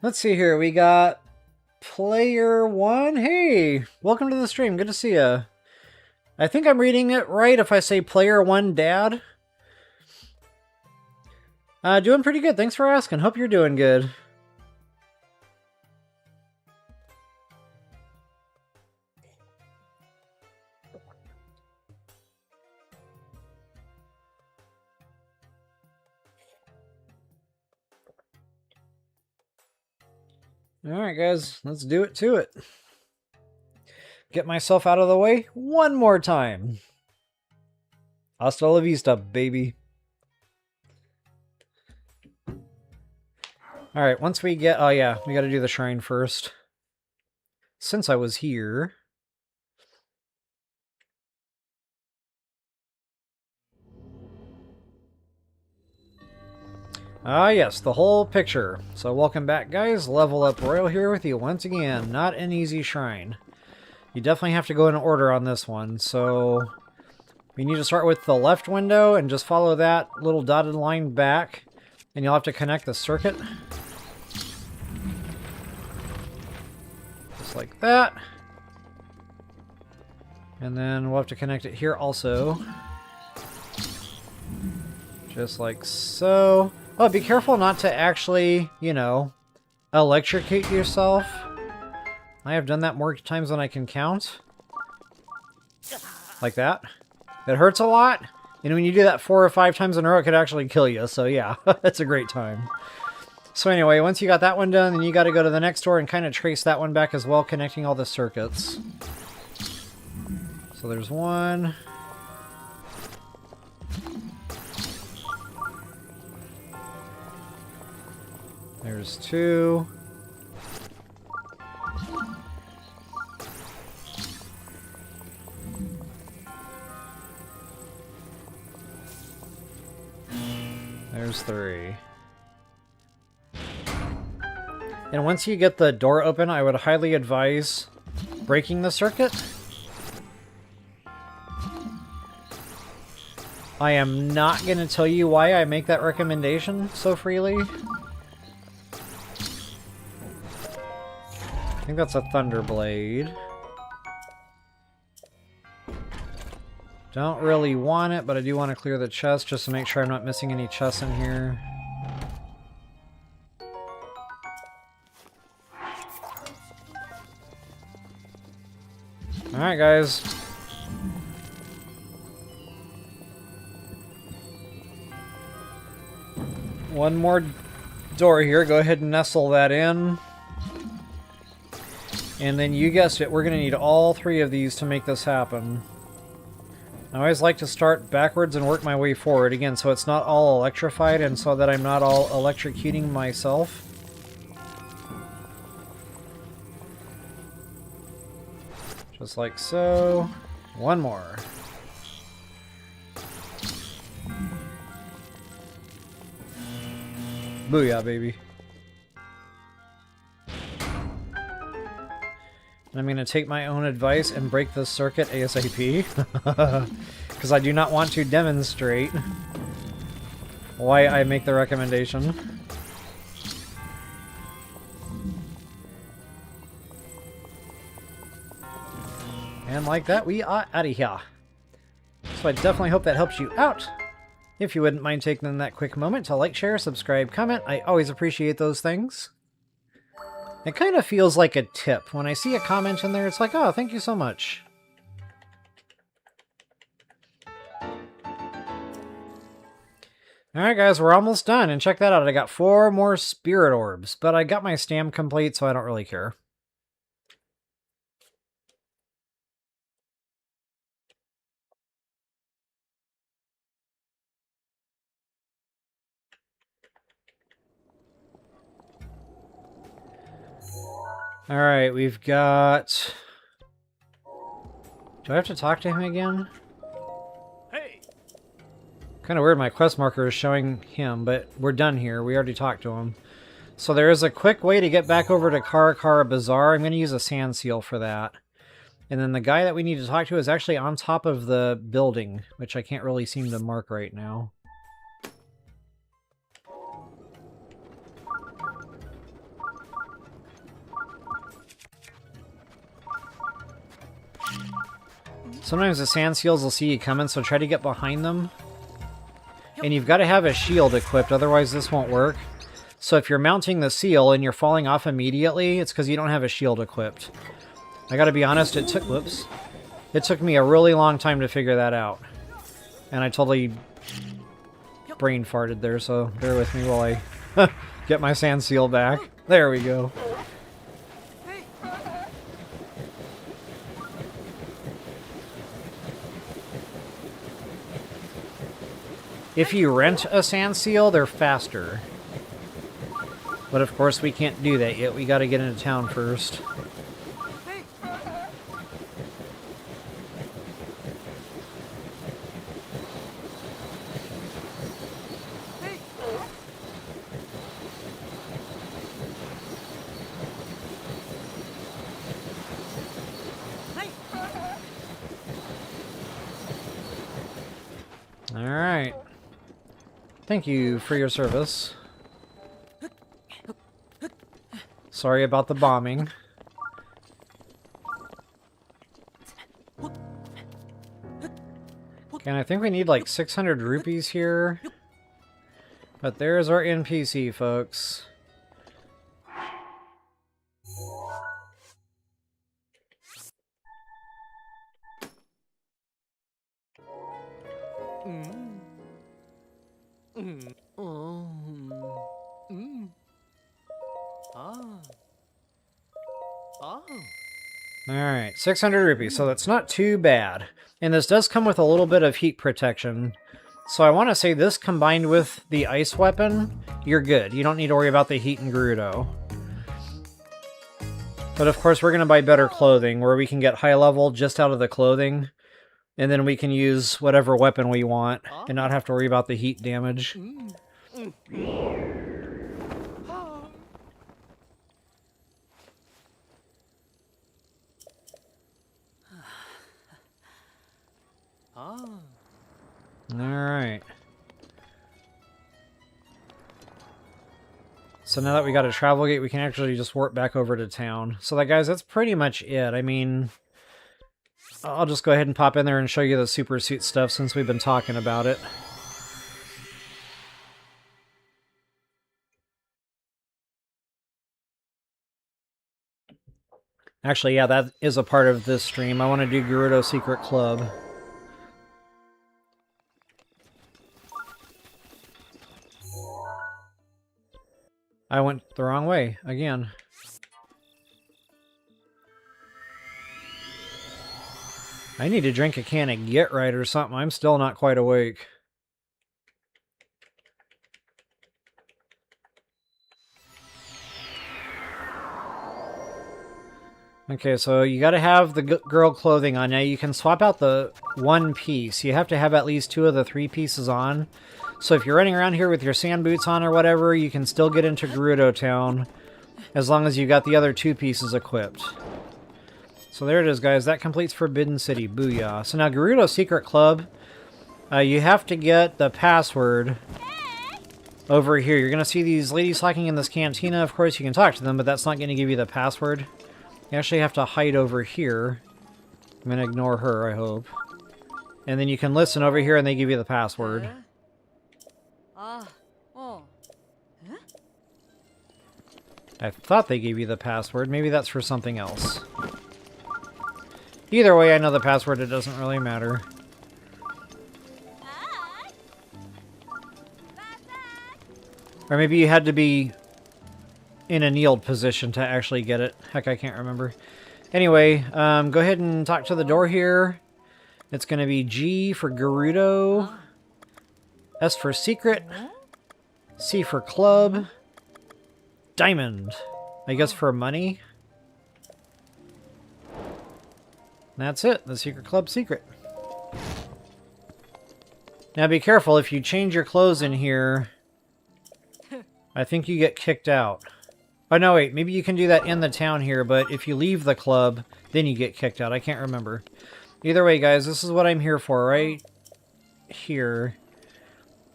Let's see here. We got Player 1. Hey, welcome to the stream. Good to see ya. I think I'm reading it right if I say Player 1 Dad. Doing pretty good. Thanks for asking. Hope you're doing good. Alright, guys, let's do it to it. Get myself out of the way one more time. Hasta la vista, baby. Alright, once we get... Oh, yeah, we gotta do the shrine first. Since I was here... Ah, yes, the whole picture. So welcome back, guys. Level Up Royal here with you once again. Not an easy shrine. You definitely have to go in order on this one. So we need to start with the left window and just follow that little dotted line back. And you'll have to connect the circuit. Just like that. And then we'll have to connect it here also. Just like so. Oh, be careful not to actually, you know, electrocute yourself. I have done that more times than I can count. Like that. It hurts a lot. And when you do that 4 or 5 times in a row, it could actually kill you. So yeah, it's a great time. So anyway, once you got that one done, then you got to go to the next door and kind of trace that one back as well, connecting all the circuits. So there's one. There's 2. There's 3. And once you get the door open, I would highly advise breaking the circuit. I am not going to tell you why I make that recommendation so freely. I think that's a Thunderblade. Don't really want it, but I do want to clear the chest just to make sure I'm not missing any chests in here. Alright, guys. One more door here. Go ahead and nestle that in. And then you guessed it, we're going to need all 3 of these to make this happen. I always like to start backwards and work my way forward, again, so it's not all electrified and so that I'm not all electrocuting myself. Just like so. One more. Booyah, baby. And I'm going to take my own advice and break this circuit ASAP. Because I do not want to demonstrate why I make the recommendation. And like that, we are out of here. So I definitely hope that helps you out. If you wouldn't mind taking that quick moment to like, share, subscribe, comment, I always appreciate those things. It kind of feels like a tip. When I see a comment in there, it's like, oh, thank you so much. Alright guys, we're almost done, and check that out. I got 4 more spirit orbs, but I got my stam complete, so I don't really care. Alright, we've got... Do I have to talk to him again?
Hey!
Kind of weird my quest marker is showing him, but we're done here. We already talked to him. So there is a quick way to get back over to Kara Bazaar. I'm going to use a sand seal for that. And then the guy that we need to talk to is actually on top of the building, which I can't really seem to mark right now. Sometimes the sand seals will see you coming, so try to get behind them. And you've got to have a shield equipped, otherwise this won't work. So if you're mounting the seal and you're falling off immediately, it's because you don't have a shield equipped. I gotta be honest, it took me a really long time to figure that out. And I totally brain farted there, so bear with me while I get my sand seal back. There we go. If you rent a sand seal, they're faster. But of course we can't do that yet. We gotta get into town first. Alright. Thank you for your service. Sorry about the bombing. Okay, and I think we need like 600 rupees here. But there's our NPC, folks. Alright, 600 rupees, so that's not too bad. And this does come with a little bit of heat protection. So I want to say this combined with the ice weapon, you're good. You don't need to worry about the heat in Gerudo. But of course we're going to buy better clothing, where we can get high level just out of the clothing. And then we can use whatever weapon we want, and not have to worry about the heat damage. Alright. So now that we got a travel gate, we can actually just warp back over to town. So that, guys, that's pretty much it. I mean, I'll just go ahead and pop in there and show you the super suit stuff since we've been talking about it. Actually, yeah, that is a part of this stream. I want to do Gerudo Secret Club. I went the wrong way, again. I need to drink a can of Get Right or something. I'm still not quite awake. Okay, so you gotta have the girl clothing on. Now you can swap out the one piece. You have to have at least 2 of the 3 pieces on. So if you're running around here with your sand boots on or whatever, you can still get into Gerudo Town as long as you got the other 2 pieces equipped. So there it is, guys. That completes Forbidden City. Booyah. So now Gerudo Secret Club, you have to get the password over here. You're going to see these ladies slacking in this cantina. Of course, you can talk to them, but that's not going to give you the password. You actually have to hide over here. I'm going to ignore her, I hope. And then you can listen over here and they give you the password. I thought they gave you the password. Maybe that's for something else. Either way, I know the password. It doesn't really matter. Or maybe you had to be in a kneeled position to actually get it. Heck, I can't remember. Anyway, go ahead and talk to the door here. It's going to be G for Gerudo, S for Secret, C for Club, Diamond, I guess for money. That's it, the Secret Club secret. Now be careful, if you change your clothes in here, I think you get kicked out. Oh no, wait, maybe you can do that in the town here, but if you leave the club, then you get kicked out. I can't remember. Either way, guys, this is what I'm here for, right here.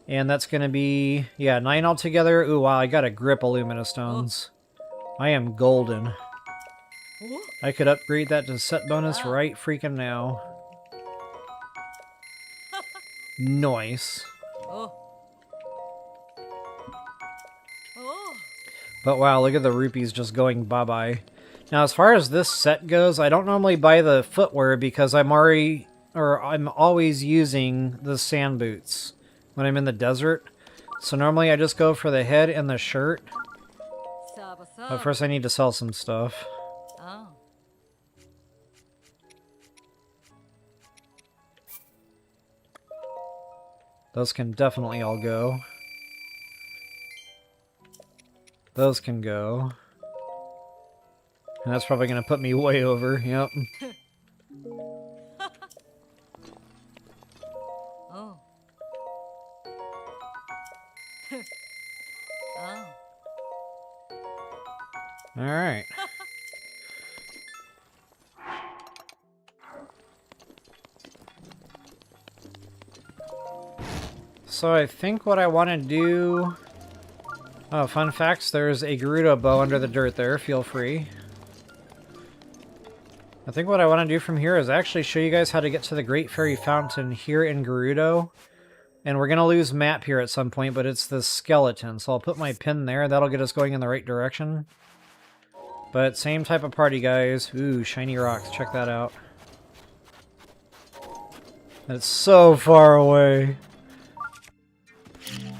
And that's going to be, yeah, 9 altogether. Ooh, wow, I got a grip of Lumina Stones. I am golden. I could upgrade that to set bonus right freaking now. Nice. But wow, look at the rupees just going bye-bye. Now, as far as this set goes, I don't normally buy the footwear because I'm always using the sand boots when I'm in the desert. So normally I just go for the head and the shirt. But first I need to sell some stuff. Those can definitely all go. Those can go. And that's probably going to put me way over. Yep.
Oh. Oh.
Alright. So I think what I want to do... Oh, fun facts, there's a Gerudo bow under the dirt there, feel free. I think what I want to do from here is actually show you guys how to get to the Great Fairy Fountain here in Gerudo. And we're going to lose map here at some point, but it's the skeleton. So I'll put my pin there, that'll get us going in the right direction. But same type of party, guys. Ooh, shiny rocks, check that out. And it's so far away.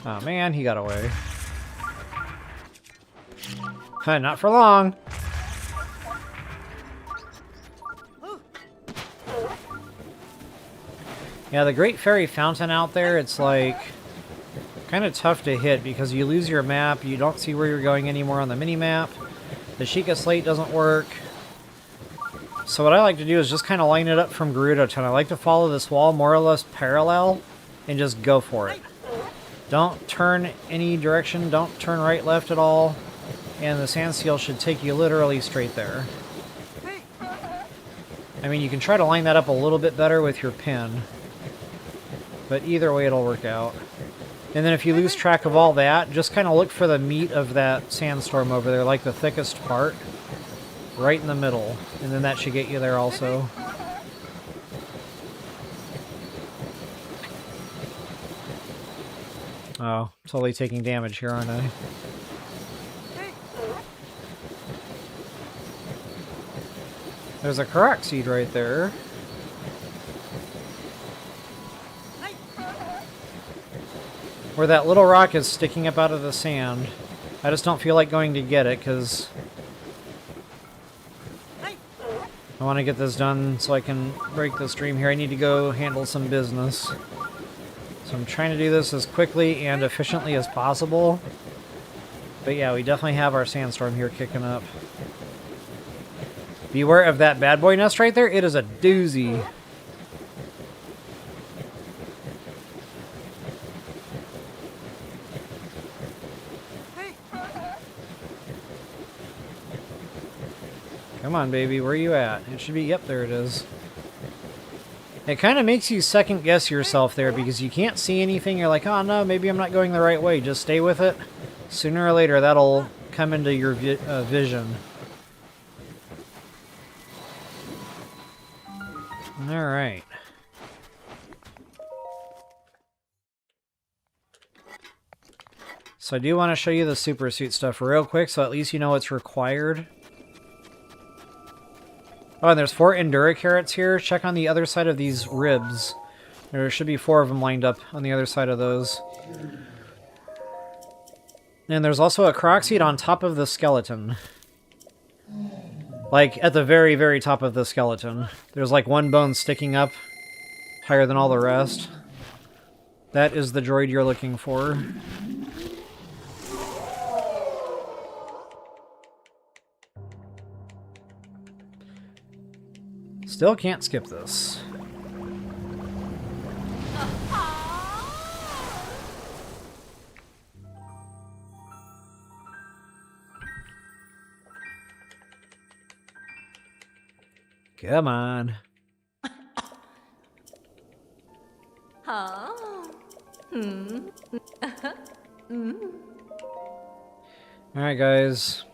Oh man, he got away. Not for long. Yeah, the Great Fairy Fountain out there, it's like kind of tough to hit because you lose your map, you don't see where you're going anymore on the mini-map. The Sheikah Slate doesn't work. So what I like to do is just kind of line it up from Gerudo Town. I like to follow this wall more or less parallel and just go for it. Don't turn any direction, don't turn right, left at all. And the sand seal should take you literally straight there. I mean, you can try to line that up a little bit better with your pin. But either way, it'll work out. And then if you lose track of all that, just kind of look for the meat of that sandstorm over there, like the thickest part. Right in the middle. And then that should get you there also. Oh, totally taking damage here, aren't I? There's a Koroks seed right there. Where that little rock is sticking up out of the sand. I just don't feel like going to get it because I want to get this done so I can break the stream here. I need to go handle some business. So I'm trying to do this as quickly and efficiently as possible. But yeah, we definitely have our sandstorm here kicking up. Beware of that bad boy nest right there. It is a doozy. Come on, baby. Where are you at? It should be... Yep, there it is. It kind of makes you second guess yourself there because you can't see anything. You're like, oh no, maybe I'm not going the right way. Just stay with it. Sooner or later, that'll come into your vision. Alright. So I do want to show you the super suit stuff real quick so at least you know what's required. Oh, and there's 4 Endura carrots here. Check on the other side of these ribs. There should be 4 of them lined up on the other side of those. And there's also a Koroks seed on top of the skeleton. Like, at the very, very top of the skeleton. There's like 1 bone sticking up higher than all the rest. That is the droid you're looking for. Still can't skip this. Come on. Alright guys.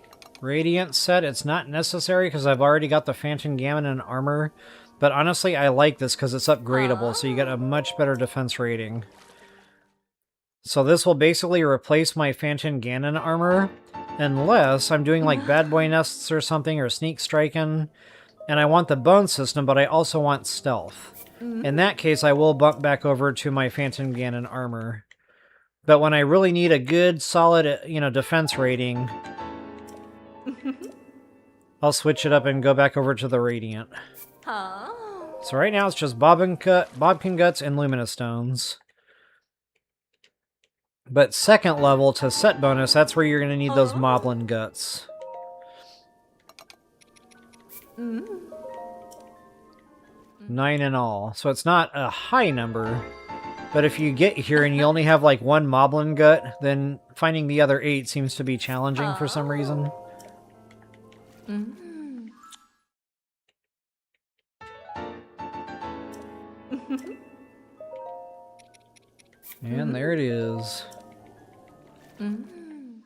Radiant set, it's not necessary because I've already got the Phantom Gammon and armor. But honestly, I like this because it's upgradable, so you get a much better defense rating. So this will basically replace my Phantom Ganon armor, unless I'm doing like Bad Boy Nests or something, or Sneak Striking, and I want the bone system, but I also want stealth. In that case, I will bump back over to my Phantom Ganon armor. But when I really need a good, solid, defense rating, I'll switch it up and go back over to the Radiant. So right now it's just Bobkin Guts and Luminous Stones. But second level to set bonus, that's where you're going to need those moblin guts. 9 in all. So it's not a high number. But if you get here and you only have like one moblin gut, then finding the other 8 seems to be challenging for some reason. And there it is. And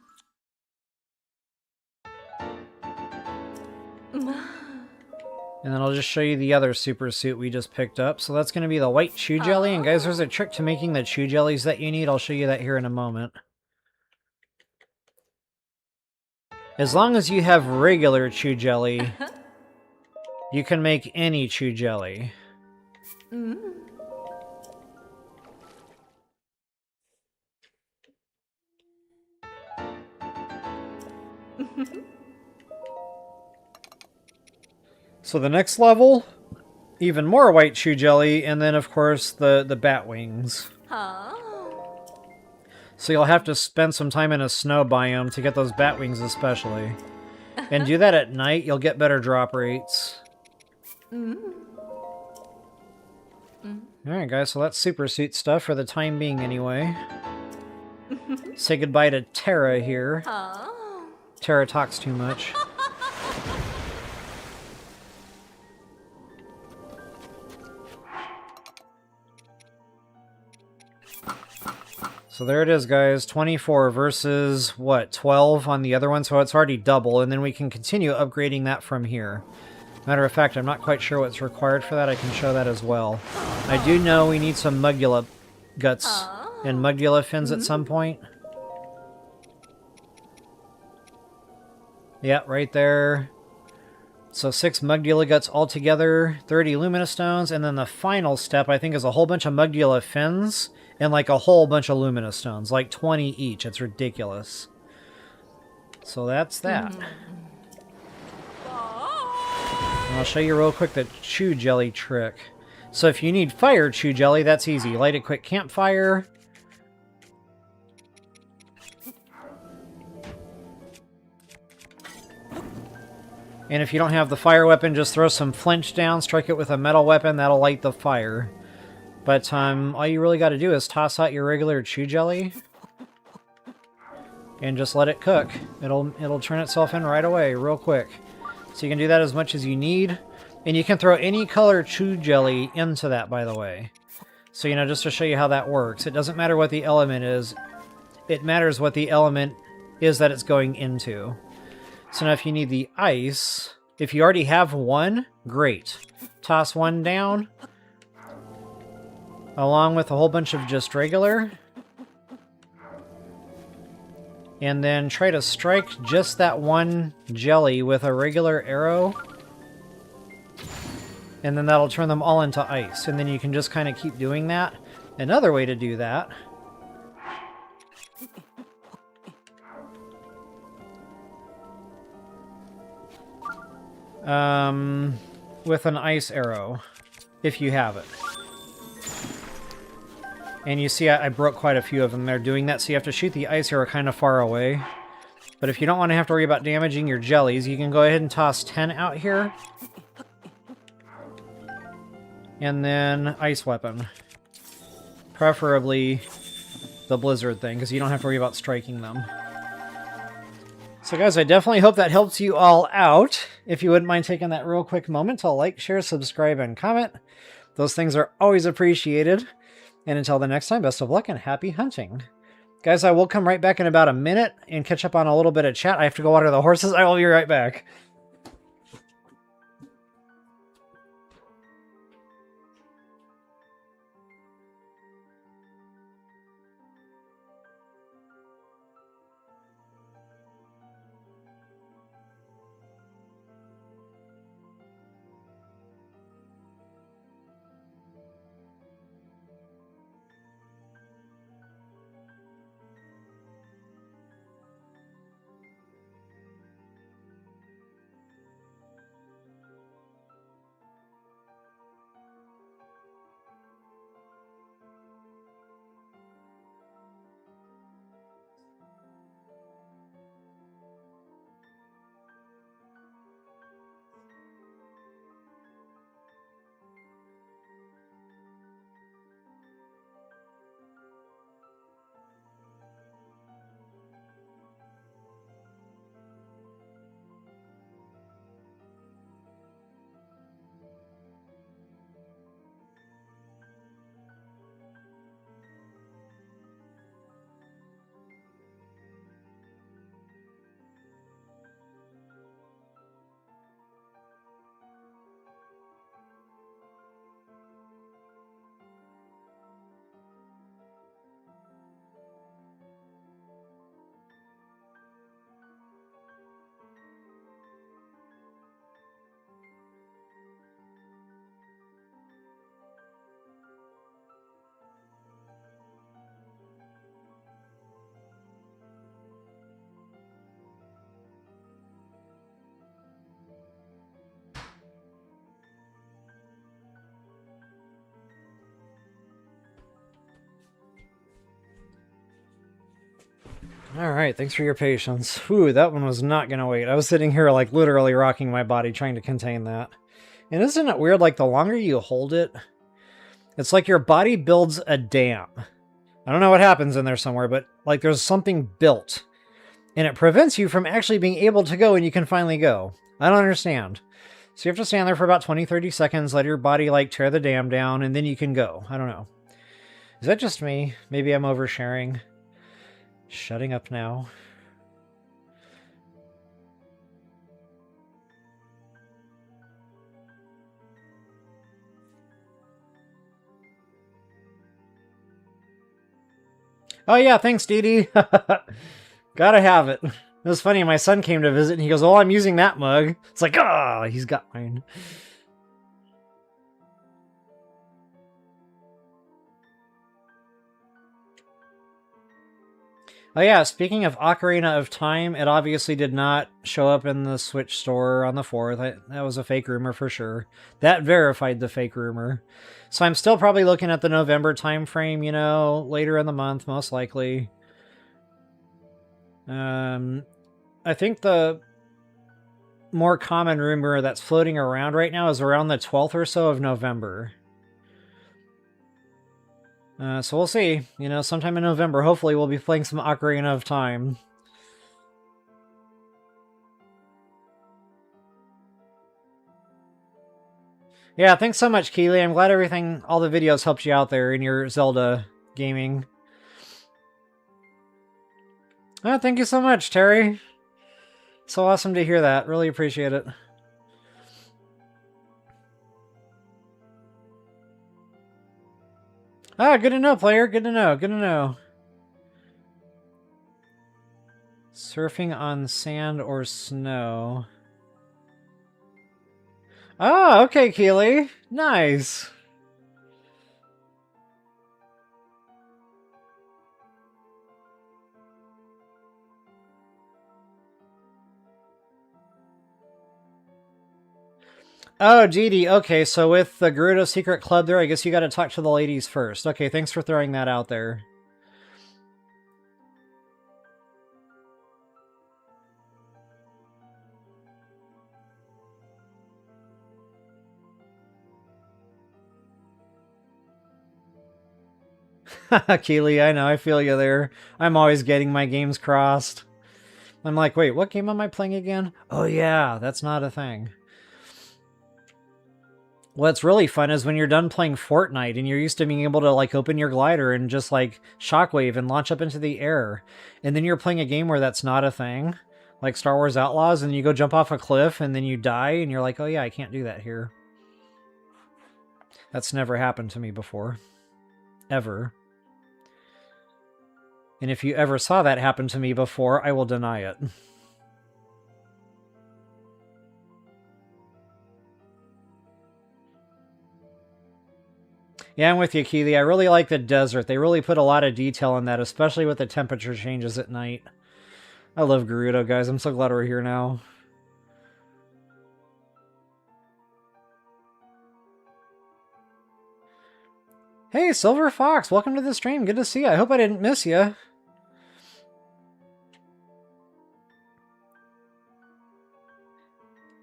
then I'll just show you the other super suit we just picked up. So that's going to be the white chew jelly. And guys, there's a trick to making the chew jellies that you need. I'll show you that here in a moment. As long as you have regular chew jelly, you can make any chew jelly. So the next level, even more white chew jelly, and then of course the bat wings. So you'll have to spend some time in a snow biome to get those bat wings especially. And do that at night, you'll get better drop rates. Alright guys, so that's super suit stuff for the time being anyway. Say goodbye to Terra here. Terra talks too much. So there it is, guys. 24 versus, what, 12 on the other one? So it's already double, and then we can continue upgrading that from here. Matter of fact, I'm not quite sure what's required for that. I can show that as well. I do know we need some Mugula guts and Mugula fins at some point. Yeah, right there. So 6 Mugula guts altogether, 30 Luminous Stones, and then the final step, I think, is a whole bunch of Mugula fins and like a whole bunch of Luminous Stones, like 20 each. It's ridiculous. So that's that. And I'll show you real quick the chew jelly trick. So if you need fire chew jelly, that's easy. Light a quick campfire. And if you don't have the fire weapon, just throw some flinch down, strike it with a metal weapon, that'll light the fire. But all you really got to do is toss out your regular chew jelly and just let it cook. It'll turn itself in right away, real quick. So you can do that as much as you need. And you can throw any color chew jelly into that, by the way. So, you know, just to show you how that works. It doesn't matter what the element is. It matters what the element is that it's going into. So now if you need the ice, if you already have one, great. Toss one down, along with a whole bunch of just regular. And then try to strike just that one jelly with a regular arrow. And then that'll turn them all into ice. And then you can just kind of keep doing that. Another way to do that with an ice arrow, if you have it. And you see I broke quite a few of them there doing that, so you have to shoot the ice arrow kind of far away. But if you don't want to have to worry about damaging your jellies, you can go ahead and toss 10 out here. And then ice weapon. Preferably the blizzard thing, because you don't have to worry about striking them. So guys, I definitely hope that helps you all out. If you wouldn't mind taking that real quick moment to like, share, subscribe, and comment. Those things are always appreciated. And until the next time, best of luck and happy hunting. Guys, I will come right back in about a minute and catch up on a little bit of chat. I have to go water the horses. I will be right back. Alright, thanks for your patience. Whew, that one was not gonna wait. I was sitting here, like, literally rocking my body trying to contain that. And isn't it weird, like, the longer you hold it, it's like your body builds a dam. I don't know what happens in there somewhere, but, like, there's something built. And it prevents you from actually being able to go, and you can finally go. I don't understand. So you have to stand there for about 20-30 seconds, let your body, like, tear the dam down, and then you can go. I don't know. Is that just me? Maybe I'm oversharing. Shutting up now. Oh yeah, thanks, Dee Dee. Gotta have it. It was funny, my son came to visit and he goes, oh, I'm using that mug. It's like, ah, he's got mine. Oh yeah, speaking of Ocarina of Time, it obviously did not show up in the Switch store on the 4th. That was a fake rumor for sure. That verified the fake rumor. So I'm still probably looking at the November time frame, you know, later in the month, most likely. I think the more common rumor that's floating around right now is around the 12th or so of November. So we'll see. You know, sometime in November, hopefully we'll be playing some Ocarina of Time. Yeah, thanks so much, Keely. I'm glad all the videos helped you out there in your Zelda gaming. Oh, thank you so much, Terry. So awesome to hear that. Really appreciate it. Ah, good to know, player. Good to know. Good to know. Surfing on sand or snow. Oh, okay, Keely. Nice. Oh, Dee. Okay, so with the Gerudo Secret Club there, I guess you gotta talk to the ladies first. Okay, thanks for throwing that out there. Keely, I know, I feel you there. I'm always getting my games crossed. I'm like, wait, what game am I playing again? Oh yeah, that's not a thing. What's really fun is when you're done playing Fortnite and you're used to being able to like open your glider and just like shockwave and launch up into the air. And then you're playing a game where that's not a thing, like Star Wars Outlaws, and you go jump off a cliff and then you die and you're like, oh yeah, I can't do that here. That's never happened to me before. Ever. And if you ever saw that happen to me before, I will deny it. Yeah, I'm with you, Keely. I really like the desert. They really put a lot of detail in that, especially with the temperature changes at night. I love Gerudo, guys. I'm so glad we're here now. Hey, Silver Fox, welcome to the stream. Good to see you. I hope I didn't miss you.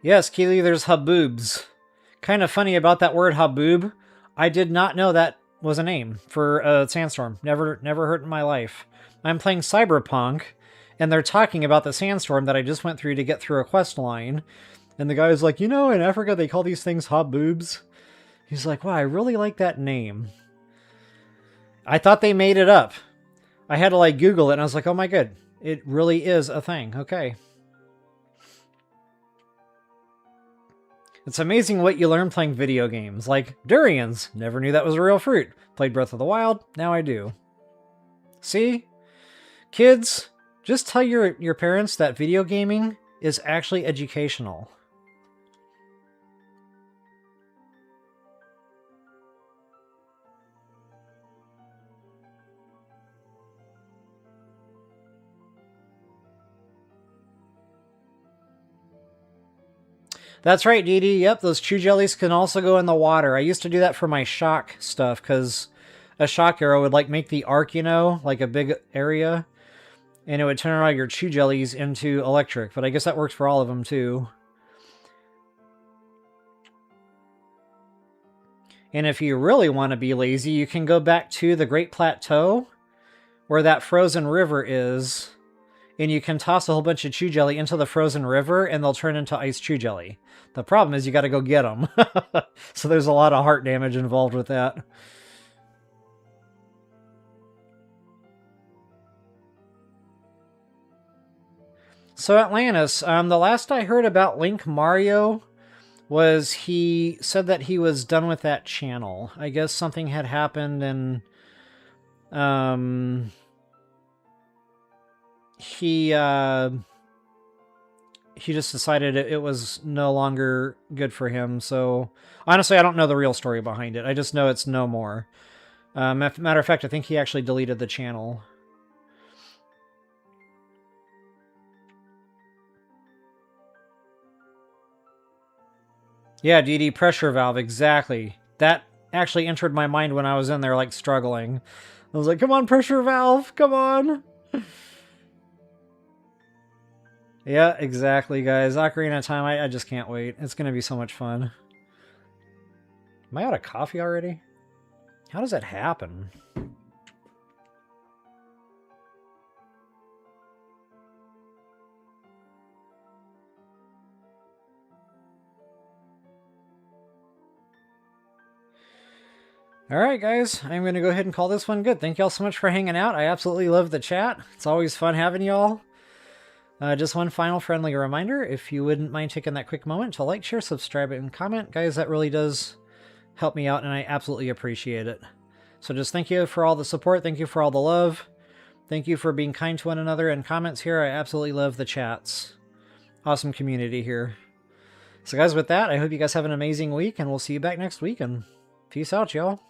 Yes, Keely, there's haboobs. Kind of funny about that word haboob. I did not know that was a name for a sandstorm. Never heard in my life. I'm playing Cyberpunk, and they're talking about the sandstorm that I just went through to get through a quest line. And the guy's like, you know, in Africa they call these things haboobs. He's like, wow, I really like that name. I thought they made it up. I had to like Google it, and I was like, oh my god, it really is a thing. Okay. It's amazing what you learn playing video games, like durians. Never knew that was a real fruit. Played Breath of the Wild, now I do. See? Kids, just tell your parents that video gaming is actually educational. That's right, Dee Dee. Yep, those chew jellies can also go in the water. I used to do that for my shock stuff, because a shock arrow would, like, make the arc, you know, like a big area. and it would turn all your chew jellies into electric, but I guess that works for all of them too. And if you really want to be lazy, you can go back to the Great Plateau, where that frozen river is, and you can toss a whole bunch of chew jelly into the frozen river, and they'll turn into ice chew jelly. The problem is you got to go get them. So there's a lot of heart damage involved with that. So Atlantis, the last I heard about Link Mario was he said that he was done with that channel. I guess something had happened and he just decided it was no longer good for him. So honestly, I don't know the real story behind it. I just know it's no more. Matter of fact, I think he actually deleted the channel. Yeah, DD pressure valve, exactly. That actually entered my mind when I was in there, like, struggling. I was like, come on, pressure valve, come on! Yeah, exactly, guys. Ocarina of Time, I just can't wait. It's gonna be so much fun. Am I out of coffee already? How does that happen? Alright, guys. I'm going to go ahead and call this one good. Thank y'all so much for hanging out. I absolutely love the chat. It's always fun having y'all. Just one final friendly reminder. If you wouldn't mind taking that quick moment to like, share, subscribe, and comment. Guys, that really does help me out, and I absolutely appreciate it. So just thank you for all the support. Thank you for all the love. Thank you for being kind to one another in comments here. I absolutely love the chats. Awesome community here. So guys, with that, I hope you guys have an amazing week, and we'll see you back next week, and peace out, y'all.